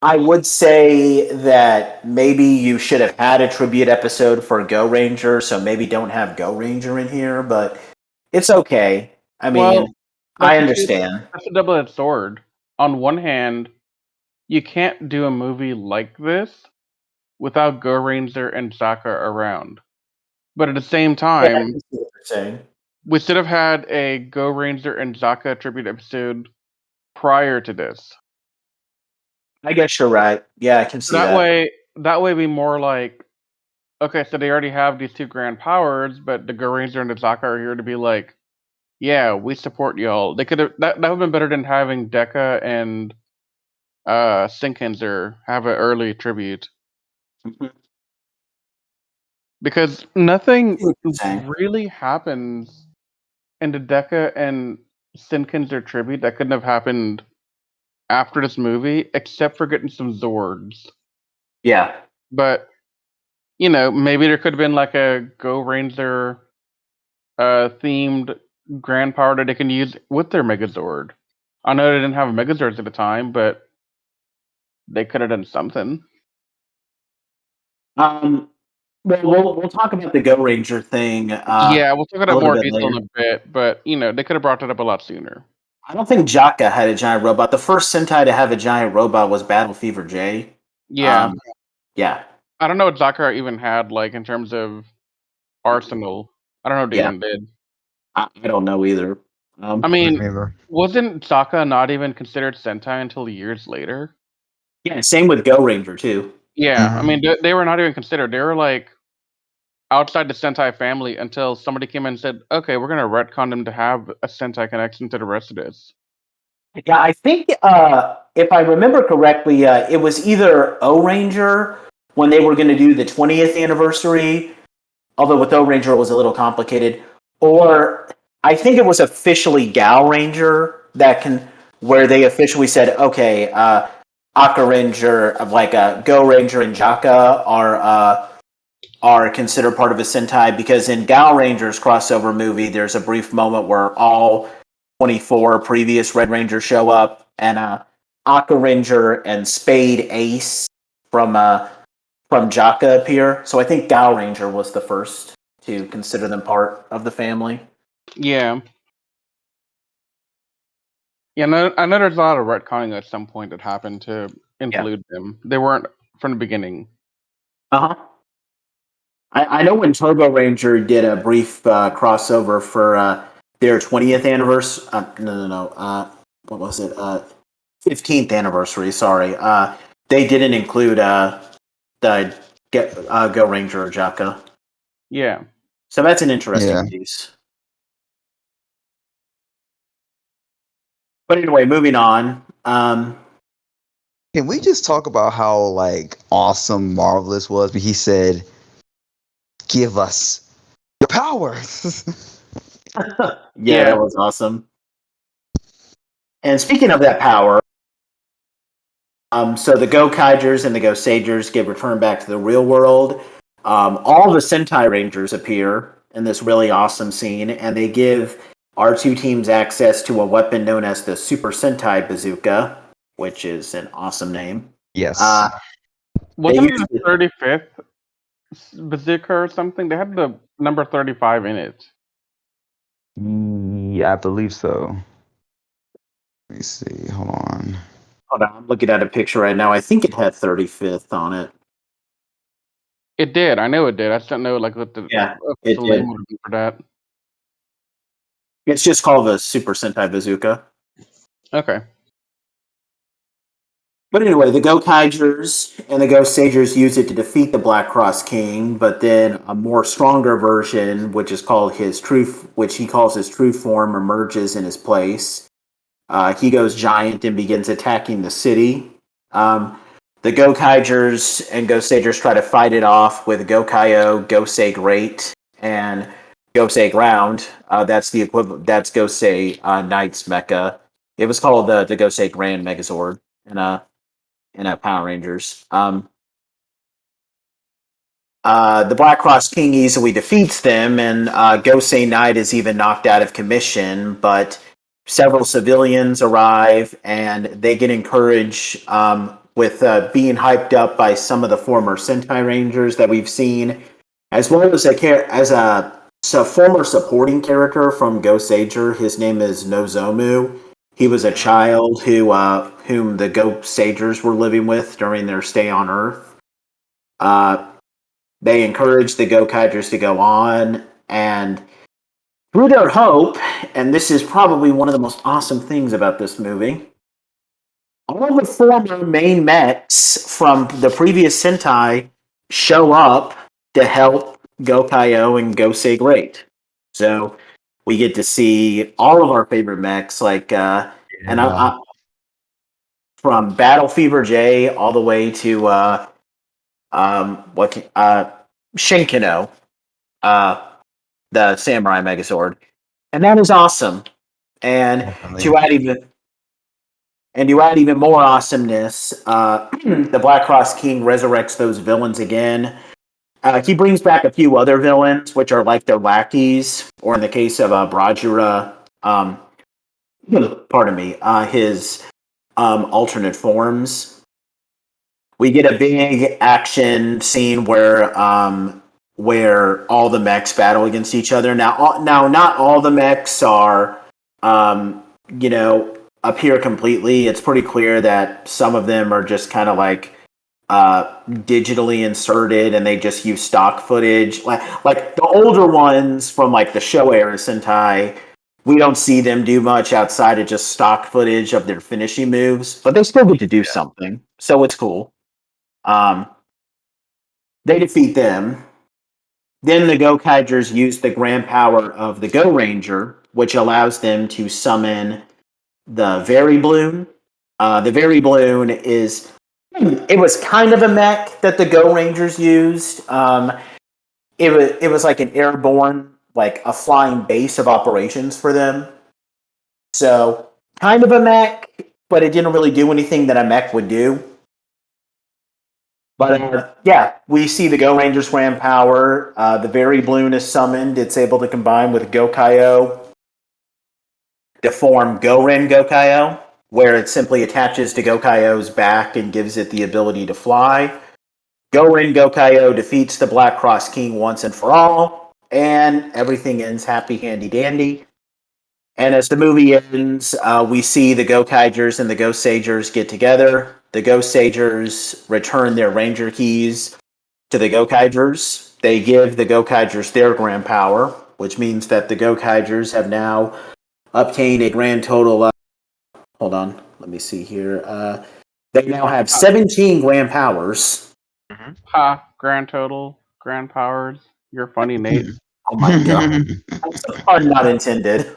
I would say that maybe you should have had a tribute episode for Go Ranger, so maybe don't have Go Ranger in here, but it's okay. I well, mean, I that's understand. that's a double-edged sword. On one hand, you can't do a movie like this without Go Ranger and Saka around. But at the same Yeah, I time, can see what you're saying. we should have had a Go Ranger and Saka tribute episode prior to this. I guess you're right. Yeah, I can see That that. way be more like, okay, so they already have these two grand powers, but the Go Ranger and the Saka are here to be like, yeah, we support y'all. They could have that would have been better than having Deka and Sinkenzer have an early tribute. Mhm. Because I nothing see what you're saying. really happens in the Deka and Sinkenzer tribute that couldn't have happened after this movie, except for getting some Zords. Yeah. But maybe there could have been like a Go Ranger themed grand power that they can use with their Megazord. I know they didn't have Megazords at the time, but they could have done something. Well, we'll talk about the Go Ranger thing Yeah, we'll talk about a it little more bit detail later. in a bit, but they could have brought that up a lot sooner. I don't think Jaka had a giant robot. The first Sentai to have a giant robot was Battle Fever J. Yeah, Yeah, I don't know what Zakar even had like in terms of arsenal. I don't know what they yeah. even did. I don't know either. I Me mean, neither. wasn't Zaka not even considered Sentai until years later? Yeah, same with Go Ranger too. Yeah, I Mhm. mean they were not even considered. They were like outside the Sentai family until somebody came in and said, "Okay, we're gonna retcon them to have a Sentai connection to the rest of this." Yeah, I think if I remember correctly, it was either O Ranger when they were going to do the 20th anniversary, although with O Ranger it was a little complicated, or I think it was officially Gal Ranger where they officially said, okay, Aka Ranger, like Go Ranger and Jaka are considered part of a Sentai because in Gal Ranger's crossover movie, there's a brief moment where all 24 previous Red Rangers show up, and Aka Ranger and Spade Ace from Jaka appear. So I think Gal Ranger was the first to consider them part of the family. Yeah, yeah. No, I know there's a lot of retconning at some point that happened to include them. They weren't from the beginning. Uh huh. I know when Turbo Ranger did a brief crossover for their 20th anniversary. No. What was it? 15th anniversary. Sorry. They didn't include the Go Ranger or Jaka. Yeah. So that's an interesting Yeah. piece. But anyway, moving on. Can we just talk about how like awesome Marvelous was? But he said, "Give us your power." Yeah, that was awesome. And speaking of that power, so the Gokaigers and the Goseigers get returned back to the real world. All the Sentai Rangers appear in this really awesome scene, and they give our two teams access to a weapon known as the Super Sentai Bazooka, which is an awesome name. Yes. Wasn't use it the 35th Bazooka or something? They had the number 35 in it. Yeah, I believe so. Let me see. Hold on. Hold on, I'm looking at a picture right now. I think it had 35th on it. It did. I know it did. I just don't know like what the Yeah, it official did. name would be for that. It's just called the Super Sentai Bazooka. Okay. But anyway, the Gokaigers and the Goseigers use it to defeat the Black Cross King, but then a more stronger version, which he calls his true form, emerges in his place. He goes giant and begins attacking the city. The Gokaigers and Goseigers try to fight it off with Gokaio, Gosei Great, and Gosei Ground. That's the equivalent. That's Gosei Knight's mecha. It was called the Gosei Grand Megazord in Power Rangers. The Black Cross King easily defeats them, and Gosei Knight is even knocked out of commission. But several civilians arrive, and they get encouraged with being hyped up by some of the former Sentai Rangers that we've seen, as well as a former supporting character from Goseiger. His name is Nozomu. He was a child whom the Goseigers were living with during their stay on Earth. They encourage the Gokaigers to go on, and through their hope, and this is probably one of the most awesome things about this movie, all the former main mechs from the previous Sentai show up to help Gokaiyo and Gosei Great. So we get to see all of our favorite mechs, from Battle Fever J all the way to Shinkino, the Samurai Megazord, and that is awesome. And to add even more awesomeness, the Black Cross King resurrects those villains again. He brings back a few other villains, which are like their lackeys, or in the case of Brajura, his alternate forms. We get a big action scene where all the mechs battle against each other. Now, not all the mechs are, appear completely. It's pretty clear that some of them are just kind of like digitally inserted, and they just use stock footage. Like the older ones from like the Show era Sentai, we don't see them do much outside of just stock footage of their finishing moves, but they still get to do something, so it's cool. They defeat them. Then the Gokaigers use the grand power of the Go Ranger, which allows them to summon the Very Balloon. The Very Balloon it was kind of a mech that the Go Rangers used. It was like an airborne, like a flying base of operations for them. So kind of a mech, but it didn't really do anything that a mech would do. But we see the Go Rangers Grand Power. The Very Balloon is summoned. It's able to combine with Gokaiyo to form Goren Gokaiyo, where it simply attaches to Gokaiyo's back and gives it the ability to fly. Goren Gokaiyo defeats the Black Cross King once and for all, and everything ends happy, handy, dandy. And as the movie ends, we see the Gokaigers and the Goseigers get together. The Goseigers return their Ranger keys to the Gokaigers. They give the Gokaigers their grand power, which means that the Gokaigers have now obtained a grand total of... Hold on, let me see here. They now have 17 grand powers. Grand total, grand powers. You're funny, Nate. Oh my god. That's a pun not intended.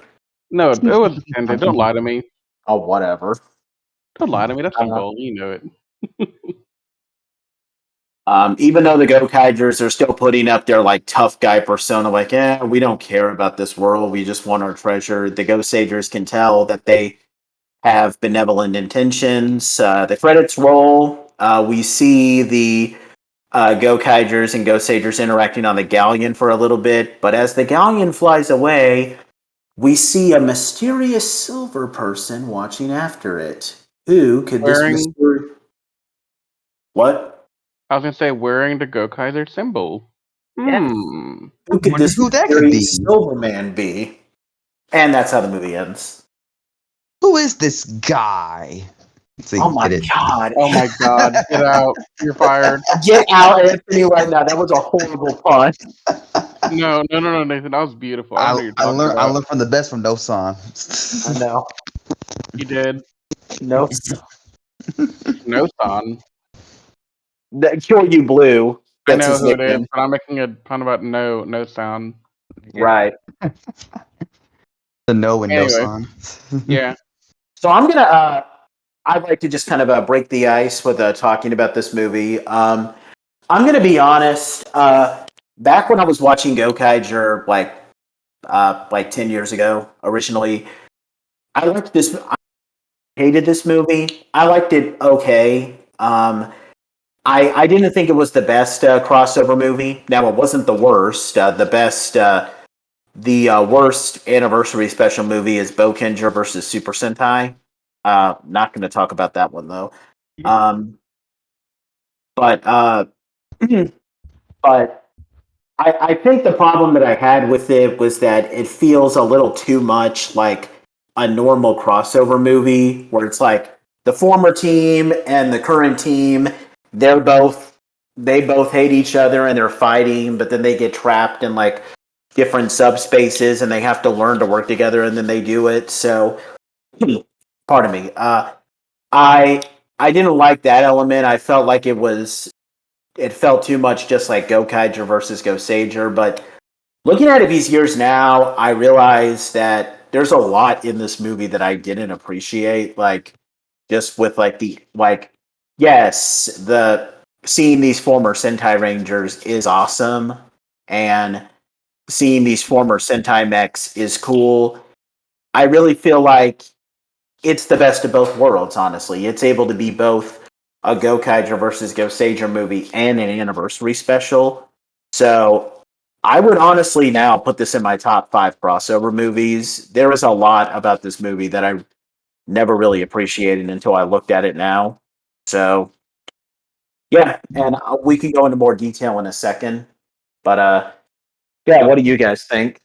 No, it was intended. Don't lie to me. Oh, whatever. Don't lie to me. That's my goal. You know it. Even though the Gokaigers are still putting up their like tough guy persona, like, we don't care about this world, we just want our treasure, the Goseigers can tell that they have benevolent intentions. The credits roll. We see the Gokaigers and Goseigers interacting on the galleon for a little bit, but as the galleon flies away, we see a mysterious silver person watching after it. Who could this mysterious... What? I was gonna say wearing the Gokaiger symbol. Yeah. Who could this mysterious silver man be? And that's how the movie ends. Who is this guy? Oh my god! Oh my god! Get out! You're fired. Get out, Anthony! Right now, that was a horrible pun. No, Nathan. That was beautiful. I learned from the best from No-san. I know. You did. No. No-san. That Cure You Blue. I know who it is, but I'm making a pun about no sound. Right. The no and no-san. Yeah. So I'm gonna. I'd like to just kind of break the ice with talking about this movie. I'm gonna be honest. Back when I was watching Gokaiger, like like 10 years ago. Originally, I liked this. I hated this movie. I liked it okay. I didn't think it was the best crossover movie. Now, it wasn't the worst. The worst anniversary special movie is Gokaiger versus Super Sentai. Not going to talk about that one though. Um, but but I think the problem that I had with it was that it feels a little too much like a normal crossover movie where it's like the former team and the current team, they're both they both hate each other and they're fighting, but then they get trapped in like different subspaces and they have to learn to work together and then they do it. So pardon me. I I didn't like that element. I felt like it felt too much just like Gokaiger versus Goseiger, but looking at it these years now, I realize that there's a lot in this movie that I didn't appreciate. Like just with yes, the seeing these former Sentai Rangers is awesome, and seeing these former Sentai mechs is cool. I really feel like it's the best of both worlds, honestly. It's able to be both a Gokaiger versus Goseiger movie and an anniversary special. So I would honestly now put this in my top 5 crossover movies. There is a lot about this movie that I never really appreciated until I looked at it now. So yeah, and we can go into more detail in a second. But yeah, what do you guys think?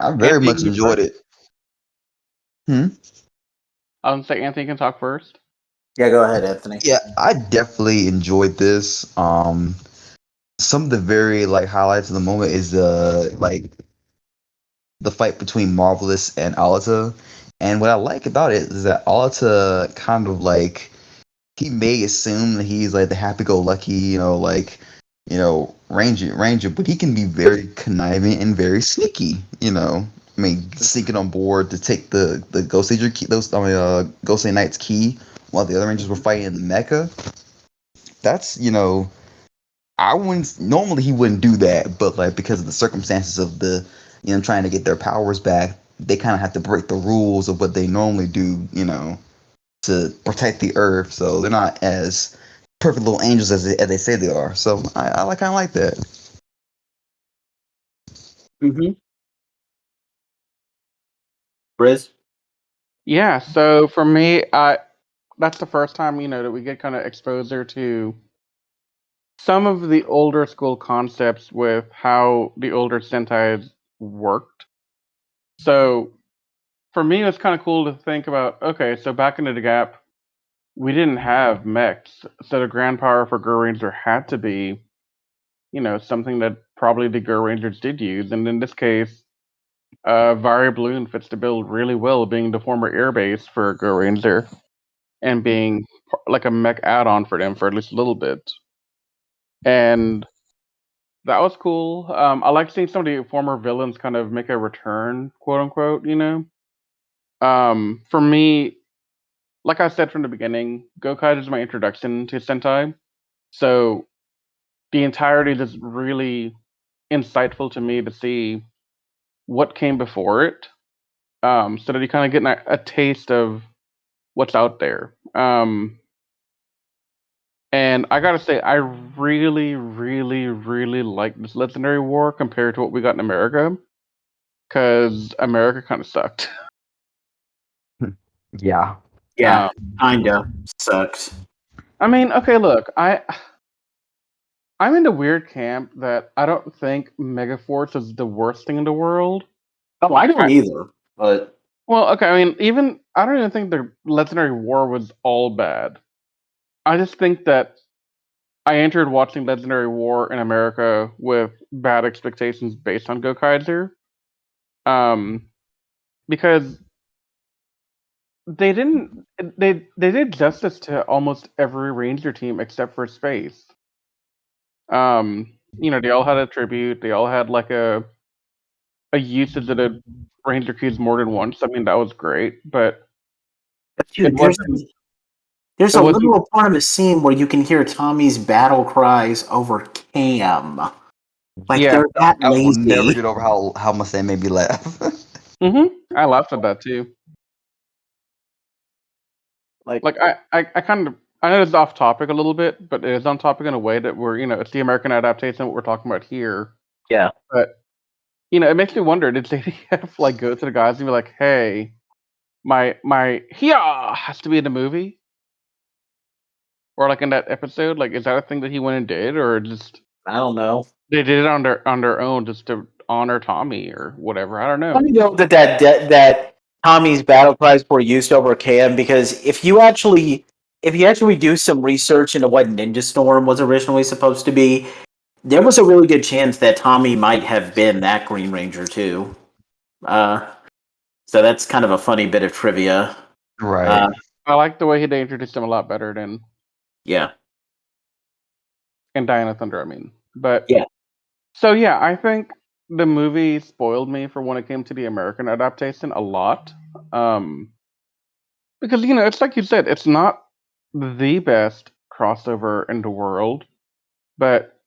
I very Anthony, much you enjoyed first. it. Hmm. I was gonna say Anthony can talk first. Yeah, go ahead, Anthony. Yeah, I definitely enjoyed this. Some of the very like highlights of the moment is the fight between Marvelous and Alita. And what I like about it is that Alita kind of like he may assume that he's like the happy-go-lucky, Ranger, but he can be very conniving and very sneaky. I mean, sneaking on board to take the Ghost Ranger key, Ghost Knight's key while the other Rangers were fighting in the mecha. That's I wouldn't normally he wouldn't do that, but like because of the circumstances of trying to get their powers back, they kind of have to break the rules of what they normally do, to protect the Earth. So they're not as perfect little angels as they say they are. So I like kind of like that. Mm-hmm. Briz? Yeah, so for me, that's the first time that we get kind of exposure to some of the older school concepts with how the older Sentai worked. So for me, it's kind of cool to think about. Okay, so back into the gap, we didn't have mechs, so the grand power for Go Ranger had to be, something that probably the Go Rangers did use, and in this case, Vari Balloon fits the bill really well, being the former airbase for Go Ranger and being like a mech add-on for them for at least a little bit. And that was cool. I like seeing some of the former villains kind of make a return, quote unquote. For me, like I said from the beginning, Gokaiger is my introduction to Sentai. So the entirety is really insightful to me to see what came before it. So that you kind of get a taste of what's out there. And I gotta say, I really, really, really like this Legendary War compared to what we got in America, because America kind of sucked. Yeah. Yeah, Um, kinda sucks. I mean, okay, look, I'm in the weird camp that I don't think Megaforce is the worst thing in the world. Oh, I don't I, either. But well, okay, I mean, even I don't even think the Legendary War was all bad. I just think that I entered watching Legendary War in America with bad expectations based on Gokaiger. Um, because they didn't they did justice to almost every Ranger team except for Space. They all had a tribute, they all had like a usage of the Ranger keys more than once. I mean that was great, but it dude, wasn't there's it a wasn't literal part of a scene where you can hear Tommy's battle cries over Cam. Like Yeah. they're that I will never lazy. get over how much that made me laugh. I laughed at that too. Like Like I kind of I know it's off topic a little bit, but it is on topic in a way that we're it's the American adaptation what we're talking about here. yeah. But it makes me wonder, did they have like go to the guys and be like, hey, my here has to be in the movie? Or like in that episode? Like is that a thing that he went and did, or just I don't know. they did it on their own just to honor Tommy or whatever? I don't know. Funny though that Tommy's battle cries were used over Cam, because if you actually do some research into what Ninja Storm was originally supposed to be, there was a really good chance that Tommy might have been that Green Ranger too. Uh, so that's kind of a funny bit of trivia. Right. I like the way they introduced him a lot better than Yeah. in Diana Thunder, I mean. But Yeah. so yeah, I think the movie spoiled me for when it came to the American adaptation a lot. Because it's like you said, it's not the best crossover in the world, but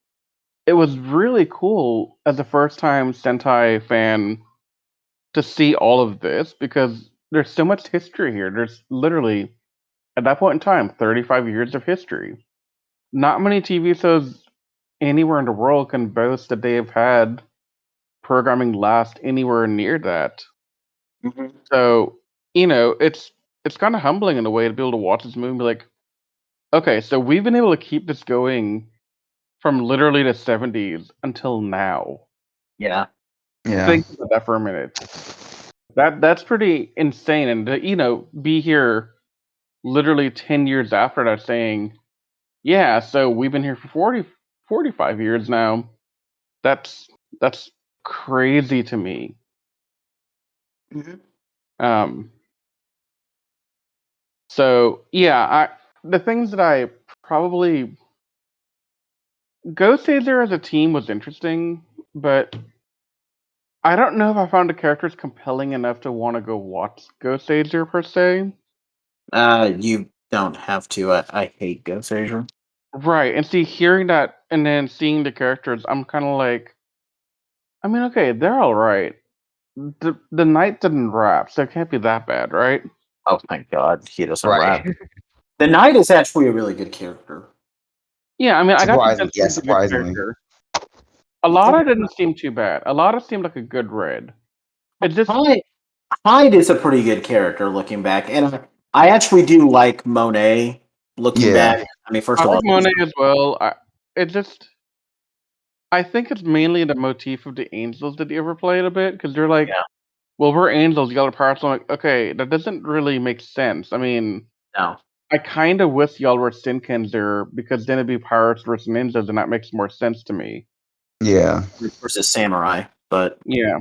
it was really cool as a first time Sentai fan to see all of this because there's so much history here. There's literally at that point in time 35 years of history. Not many TV shows anywhere in the world can boast that they have had programming last anywhere near that. Mhm. So, it's kind of humbling in a way to be able to watch this movie and be like, okay, so we've been able to keep this going from literally the 70s until now. Yeah. Yeah. Think about that for a minute. That's pretty insane, and to, be here literally 10 years after that saying, yeah, so we've been here for 45 years now. That's crazy to me. Mhm. Um, so yeah, the things that I probably Ghost Sailor as a team was interesting, but I don't know if I found the characters compelling enough to want to go watch Ghost Sailor per se. You don't have to. I hate Ghost Asia. Right, and see, hearing that and then seeing the characters, I'm kind of like, I mean, okay, they're all right. The night didn't rap, so it can't be that bad, right? Oh my god, he doesn't Right. rap. The Knight is actually a really good character. Yeah, I mean, I got the sense he Yeah, was a good surprisingly. character. He's a Alana didn't seem too bad. Alana seemed like a good red. It just Hyde is a pretty good character looking back, and I actually do like Monet looking Yeah. back. I mean, first I of like all, Monet as well. I think it's mainly the motif of the angels that they overplayed a bit because they're like, yeah, well, we're angels, y'all are pirates. I'm like, okay, that doesn't really make sense. I mean, no, I kind of wish y'all were Sinkins there because then it'd be pirates versus ninjas, and that makes more sense to me. Yeah. versus Samurai, but Yeah.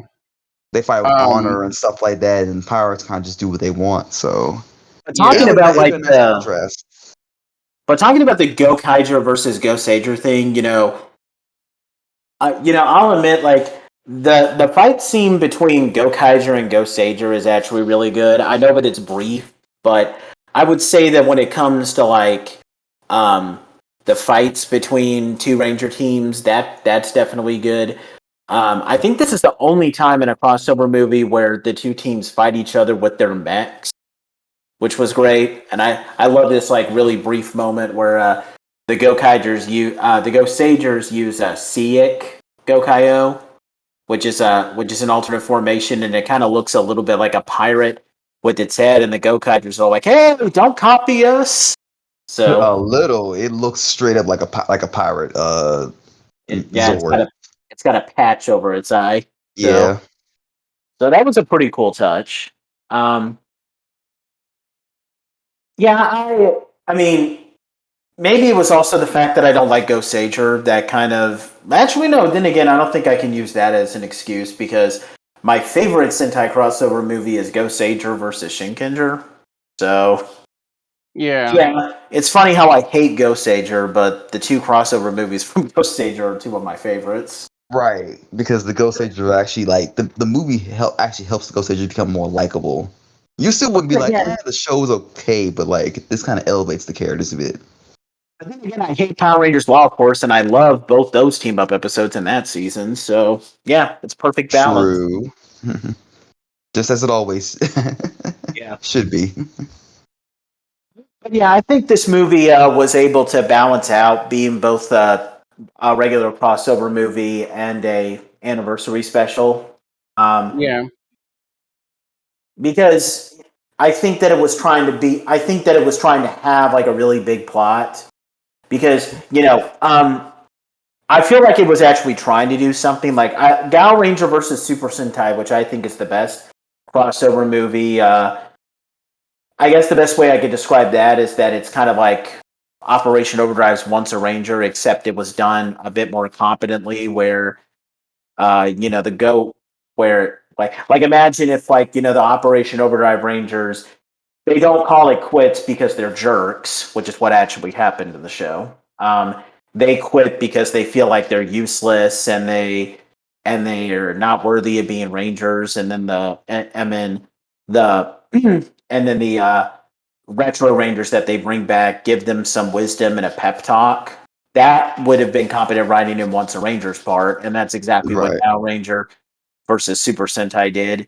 They fight with Um. honor and stuff like that, and pirates kind of just do what they want. So Yeah. talking about it'd be like a nice contrast. the Gokaiger versus Goseiger thing, I'll admit, like the fight scene between Gokaiger and Goseiger is actually really good. I know that it's brief, but I would say that when it comes to like um, the fights between two Ranger teams, that's definitely good. I think this is the only time in a crossover movie where the two teams fight each other with their mechs, which was great. And I love this like really brief moment where the Gosagers use a Seiik Gokaio, which is an alternate formation, and it kind of looks a little bit like a pirate with its head, and the Gokaigers are like, "Hey, don't copy us." A So little. It looks straight up like a pirate. yeah, Zord. it's got a patch over its eye. So Yeah. so that was a pretty cool touch. Um, yeah, I mean, maybe it was also the fact that I don't like Ghost Sager that kind of. Actually, no. Then again, I don't think I can use that as an excuse because my favorite Sentai crossover movie is Ghost Sager versus Shinkenger. So Yeah. yeah, it's funny how I hate Ghost Sager, but the two crossover movies from Ghost Sager are two of my favorites. Right. Because the Ghost Agent actually like the movie actually helps the Ghost Agent become more likable. You still wouldn't be like, Yeah, the show's okay, but like this kind of elevates the characters a bit. But then again, I hate Power Rangers Wild Force, and I love both those team up episodes in that season. So yeah, it's perfect balance. True. Just as it always Yeah. should be. But yeah, I think this movie was able to balance out being both a regular crossover movie and a anniversary special. Yeah. Because I think that it was trying to be. I think that it was trying to have like a really big plot. Because I feel like it was actually trying to do something like Gal Ranger versus Super Sentai, which I think is the best crossover movie. I guess the best way I could describe that is that it's kind of like Operation Overdrive's Once a Ranger, except it was done a bit more competently. Where the go where like imagine if the Operation Overdrive Rangers, they don't call it quits because they're jerks, which is what actually happened in the show. They quit because they feel like they're useless and they are not worthy of being Rangers, and then the and then the retro Rangers that they bring back give them some wisdom and a pep talk. That would have been competent writing in Once a Ranger's part, and that's exactly what Right. Now Ranger versus Super Sentai did.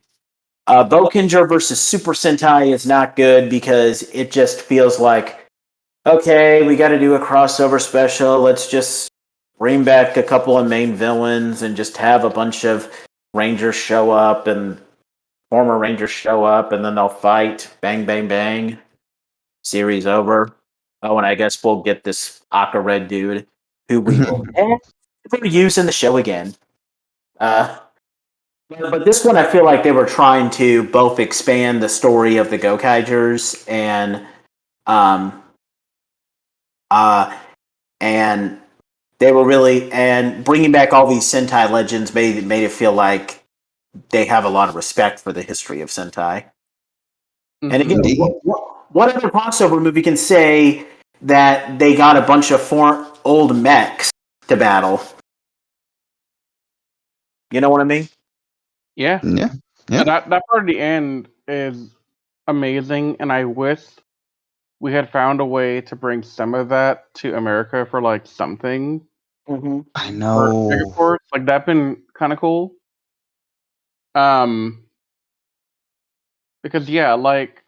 Bokenger versus Super Sentai is not good because it just feels like, okay, we got to do a crossover special. Let's just bring back a couple of main villains and just have a bunch of Rangers show up and former Rangers show up and then they'll fight. Bang, bang, bang. Series over. Oh, and I guess we'll get this Aqua Red dude who we will never use in the show again. Uh, but this one, I feel like they were trying to both expand the story of the Gokaigers um, uh, and they were really and bringing back all these Sentai legends made it feel like they have a lot of respect for the history of Sentai. And again, Indeed. what other crossover movie can say that they got a bunch of old mechs to battle? You know what I mean? Yeah. Yeah. Yeah. And that part of the end is amazing, and I wish we had found a way to bring some of that to America for like something Mm-hmm. I for know. Megaforce. Like that'd been kind of cool. Um, because yeah, like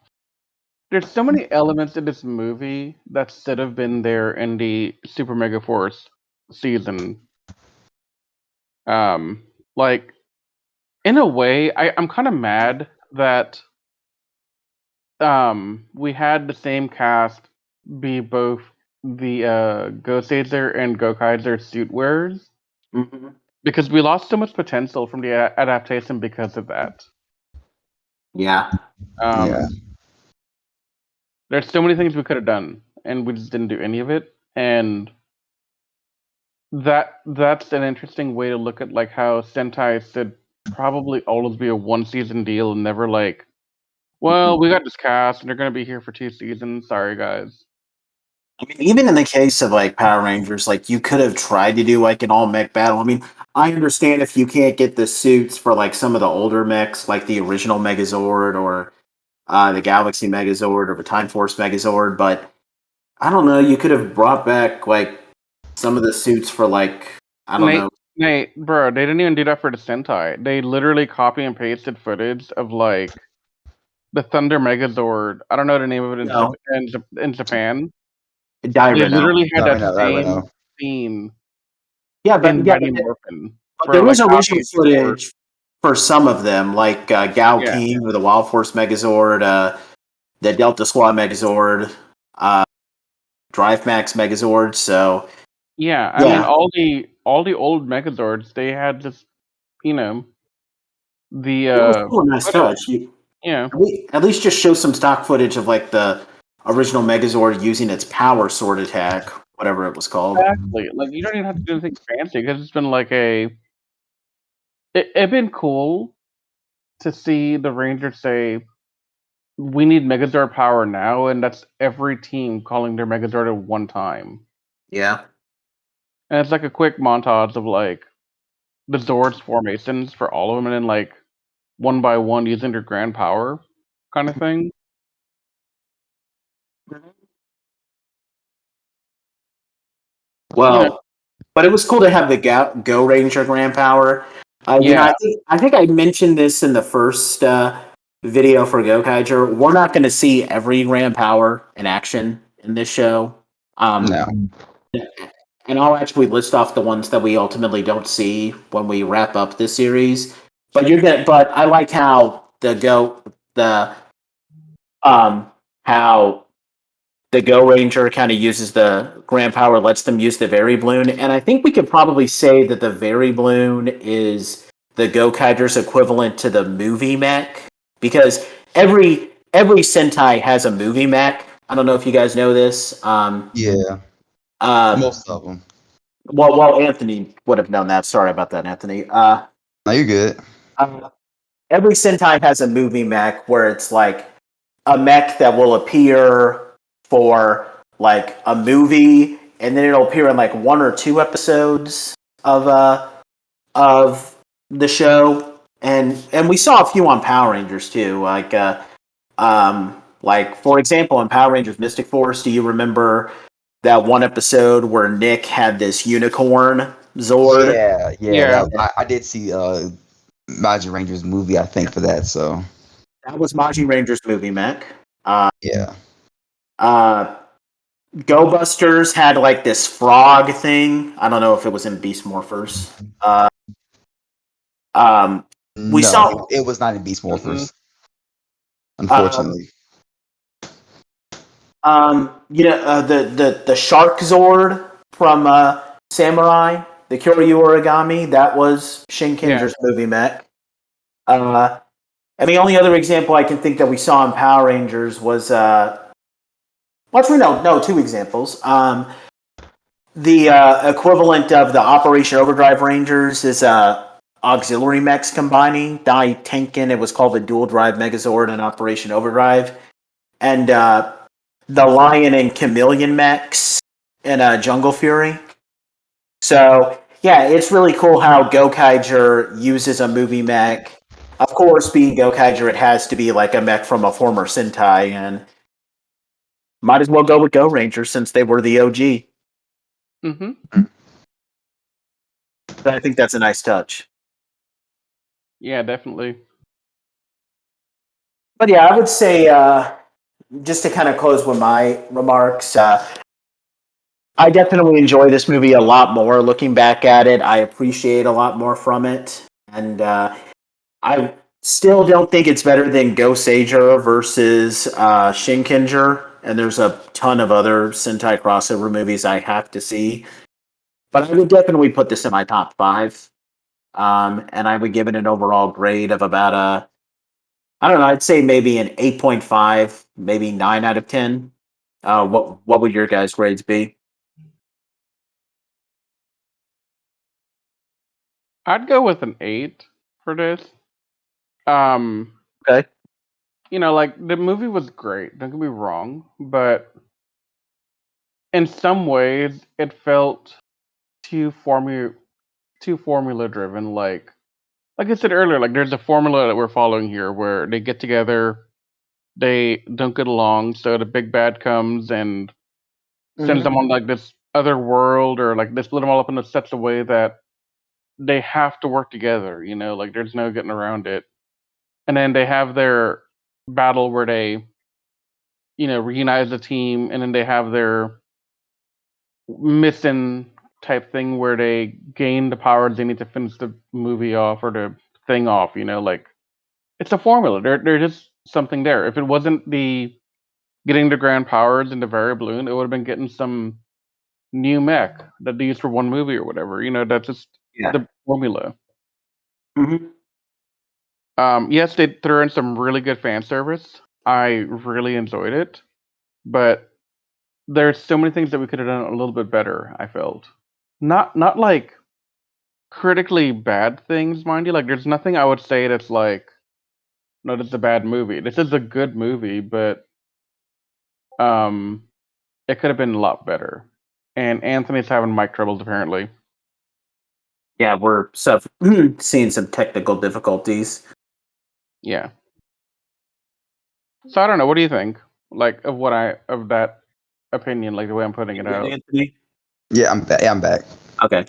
there's so many elements in this movie that should have been there in the Super Megaforce season. Um, like in a way, I'm kind of mad that we had the same cast be both the Goseiger and Gokaiger suit wearers Mm-hmm. because we lost so much potential from the adaptation because of that. Yeah. Yeah. Um, there's so many things we could have done, and we just didn't do any of it. And that's an interesting way to look at like how Sentai should probably always be a one season deal and never like, well, we got this cast and they're gonna be here for 2 seasons. Sorry, guys. I mean, even in the case of like Power Rangers, like you could have tried to do like an all mech battle. I mean, I understand if you can't get the suits for like some of the older mechs, like the original Megazord or the Galaxy Megazord or the Time Force Megazord, but I don't know. You could have brought back like some of the suits for like I don't Nate, know. Nate, bro, they didn't even do that for the Sentai. They literally copy and pasted footage of like the Thunder Megazord. I don't know the name of it in, No, In Japan. They Dyrano. literally had Right that now, right same now. scene Yeah, in but Mighty Morphin there for was like copy original and pasted. footage for some of them, like Gal Yeah, King or the Wild Force Megazord, the Delta Squad Megazord, uh, Drive Max Megazord. So yeah. I mean, yeah, all the old Megazords, they had just you know the it was still a nice footage. touch. Yeah, At least just show some stock footage of like the original Megazord using its power sword attack, whatever it was called. exactly. Like you don't even have to do anything fancy because it's been like it'd been cool to see the Rangers say, "We need Megazord power now," and that's every team calling their Megazord at one time. Yeah. And it's like a quick montage of like the Zords formations for all of them, and then like one by one using their grand power kind of thing. Well, but it was cool to have the Go Ranger Grand Power. Yeah. I think I mentioned this in the first video for Gokaiger. We're not going to see every Grand Power in action in this show. No. And I'll actually list off the ones that we ultimately don't see when we wrap up this series. But I like how the how the Go Ranger kind of uses the Grand Power, lets them use the Very Balloon, and I think we could probably say that the Very Balloon is the Gokaiger's equivalent to the movie mech, because every Sentai has a movie mech. I don't know if you guys know this. Yeah. Uh, Most of them. well, Anthony would have known that. Sorry about that, Anthony. No, you're good. Uh, every Sentai has a movie mech where it's like a mech that will appear for like a movie, and then it'll appear in like one or two episodes of the show, and we saw a few on Power Rangers too, like for example in Power Rangers Mystic Force. Do you remember that one episode where Nick had this unicorn Zord? Yeah, Yeah. I did see Magic Rangers movie, I think, for that. So That was Maji Ranger's movie mech. Uh, yeah. uh, Go Busters had like this frog thing. I don't know if it was in Beast Morphers. Um, we No, saw it was not in Beast Mm-mm. Morphers, unfortunately. the Shark Zord from Samurai, the Kyoryu Origami. That was Yeah. Shinkenger's movie mech. And the only other example I can think that we saw in Power Rangers was well, actually no, two examples. The equivalent of the Operation Overdrive Rangers is auxiliary mechs combining. Dai Tenken, it was called the Dual Drive Megazord and Operation Overdrive. And the Lion and Chameleon mechs in Jungle Fury. So, yeah, it's really cool how Gokaiger uses a movie mech. Of course, being Gokaiger, it has to be like a mech from a former Sentai, and might as well go with Go Ranger since they were the OG. Mm-hmm. But I think that's a nice touch. Yeah, definitely. But yeah, I would say, just to kind of close with my remarks, I definitely enjoy this movie a lot more. Looking back at it, I appreciate a lot more from it. And I still don't think it's better than Goseiger versus Shinkenger. And there's a ton of other Sentai crossover movies I have to see. But I would definitely put this in my top five. And I would give it an overall grade of about I don't know, I'd say maybe an 8.5, maybe 9 out of 10. What would your guys' grades be? I'd go with an 8 for this. Um, Okay. like the movie was great, don't get me wrong, but in some ways it felt too formula driven. Like I said earlier, like there's a formula that we're following here where they get together, they don't get along, so the big bad comes and sends them on like this other world, or like they split them all up into such a way that they have to work together, like there's no getting around it. And then they have their battle where they, reunite as a team, and then they have their mission type thing where they gain the powers they need to finish the movie off or the thing off, like it's a formula. There's just something there. If it wasn't the getting the grand powers in the very balloon, it would have been getting some new mech that they use for one movie or whatever. That's just Yeah. the formula. Hmm. Yes, they threw in some really good fan service. I really enjoyed it, but there's so many things that we could have done a little bit better. I felt not like critically bad things, mind you. Like there's nothing I would say that's like, no, this is a bad movie. This is a good movie, but um, it could have been a lot better. And Anthony's having mic troubles apparently. Yeah, we're seeing some technical difficulties. Yeah. So I don't know. What do you think? Like of that opinion, like the way I'm putting it Yeah, out. Anthony? Yeah, I'm back. Yeah, I'm back. Okay,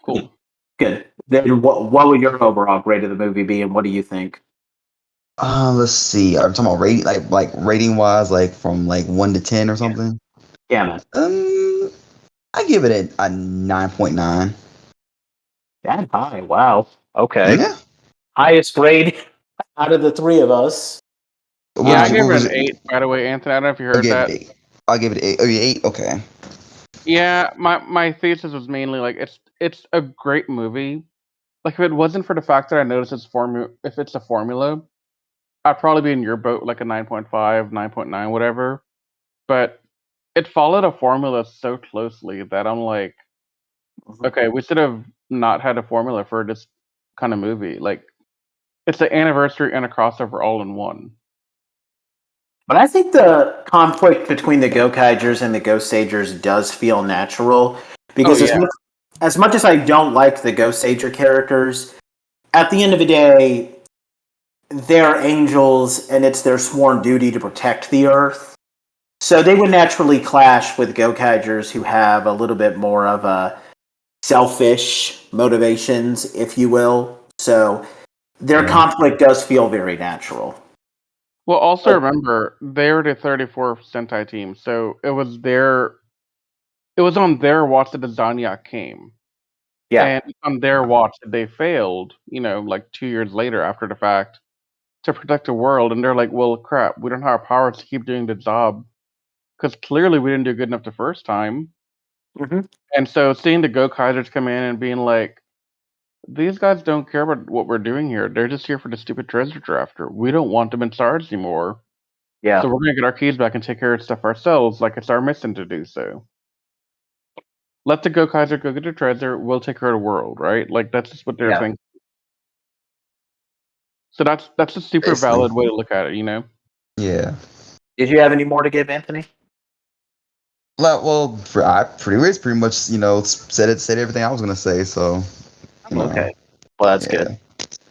Cool. good. Then what would your overall grade of the movie be, and what do you think? Let's see. I'm talking about rating, like rating wise, like from like 1 to 10 or something. Yeah, man. I give it a 9.9. That high. Wow. Okay. Yeah. Highest grade out of the three of us. Yeah, I What gave it was an it? 8, by the way, Anthony. I don't know if you I heard gave it that. 8. I gave it 8. Oh, yeah, 8. Okay. Yeah, my thesis was mainly like it's a great movie. Like if it wasn't for the fact that I noticed if it's a formula, I'd probably be in your boat like a 9.5, 9.9, whatever. But it followed a formula so closely that I'm like, okay, we should have not had a formula for this kind of movie. Like it's an anniversary and a crossover all in one. But I think the conflict between the Gokaigers and the Gosagers does feel natural Oh because yeah. as much as I don't like the Gosager characters, at the end of the day, they're angels and it's their sworn duty to protect the Earth. So they would naturally clash with Gokaigers who have a little bit more of a selfish motivations, if you will. So their Yeah. conflict does feel very natural. Well, also remember they're the 34th Sentai team, so it was on their watch that the Zanyak came. Yeah. And on their watch that they failed, like 2 years later after the fact, to protect the world. And they're like, well, crap, we don't have powers to keep doing the job because clearly we didn't do good enough the first time. Mm-hmm. And so seeing the Gokaigers come in and being like, these guys don't care about what we're doing here. They're just here for the stupid treasure drafter. We don't want them in charge anymore. Yeah. So we're gonna get our keys back and take care of stuff ourselves, like it's our mission to do so. Let the Gokaiser go get the treasure. We'll take care of the world, right? Like that's just what they're Yeah. thinking. So that's a super Basically. valid way to look at it, Yeah. Did you have any more to give, Anthony? Well, I pretty much, said everything I was gonna say. So, Okay. Well, that's yeah. good.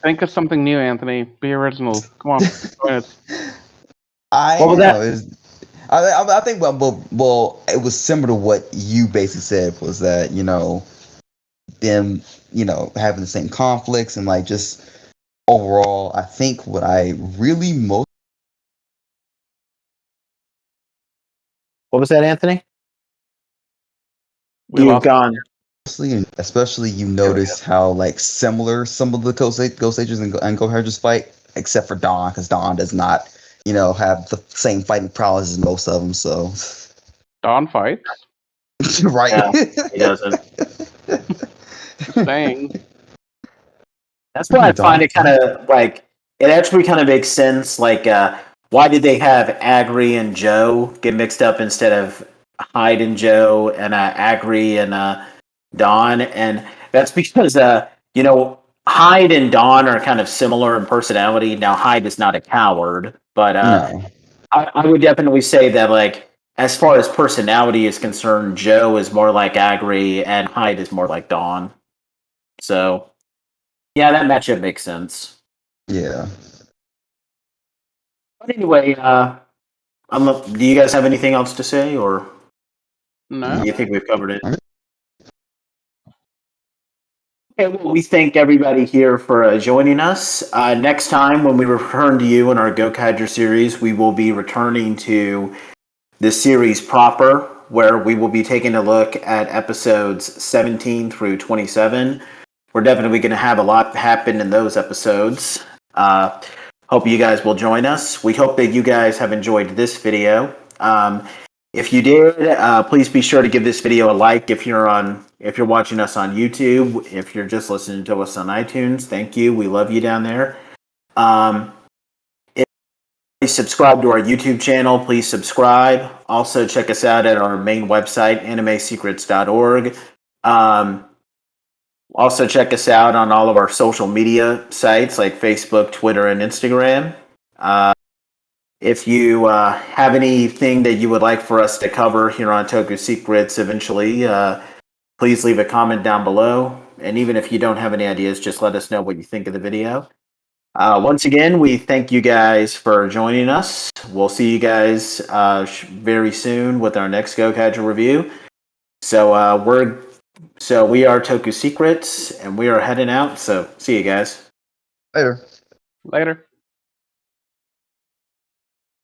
Think of something new, Anthony. Be original. Come on, join us. I What was that? am. I think well, it was similar to what you basically said was that them having the same conflicts and like just overall, I think what I really What was that, Anthony? We You've lost. gone. especially you There we go. notice how like similar some of the Ghost Agents and Gokaiger's fight, except for Dawn, because Dawn does not have the same fighting prowess as most of them. So Dawn fights. right. Yeah, he doesn't. Saying. That's why I find Dawn. it kind of like it actually kind of makes sense. Like, why did they have Agri and Joe get mixed up instead of Hyde and Joe and Agri and Dawn? And that's because Hyde and Dawn are kind of similar in personality. Now Hyde is not a coward, but No. I would definitely say that like as far as personality is concerned, Joe is more like Agri and Hyde is more like Dawn. So yeah, that matchup makes sense. Yeah. But anyway, do you guys have anything else to say, or do No. you think we've covered it? Okay, well, we thank everybody here for joining us. Next time, when we return to you in our Gokaiger series, we will be returning to the series proper, where we will be taking a look at episodes 17 through 27. We're definitely going to have a lot happen in those episodes. Hope you guys will join us. We hope that you guys have enjoyed this video. If you did, please be sure to give this video a like if you're watching us on YouTube. If you're just listening to us on iTunes, thank you. We love you down there. Please subscribe to our YouTube channel. Please subscribe. Also, check us out at our main website, animesecrets.org. Also, check us out on all of our social media sites like Facebook, Twitter, and Instagram. If you have anything that you would like for us to cover here on Toku Secrets eventually, please leave a comment down below. And even if you don't have any ideas, just let us know what you think of the video. Once again, we thank you guys for joining us. We'll see you guys very soon with our next Gokaiger review. So we are Toku Secrets, and we are heading out. So see you guys. Later. Later.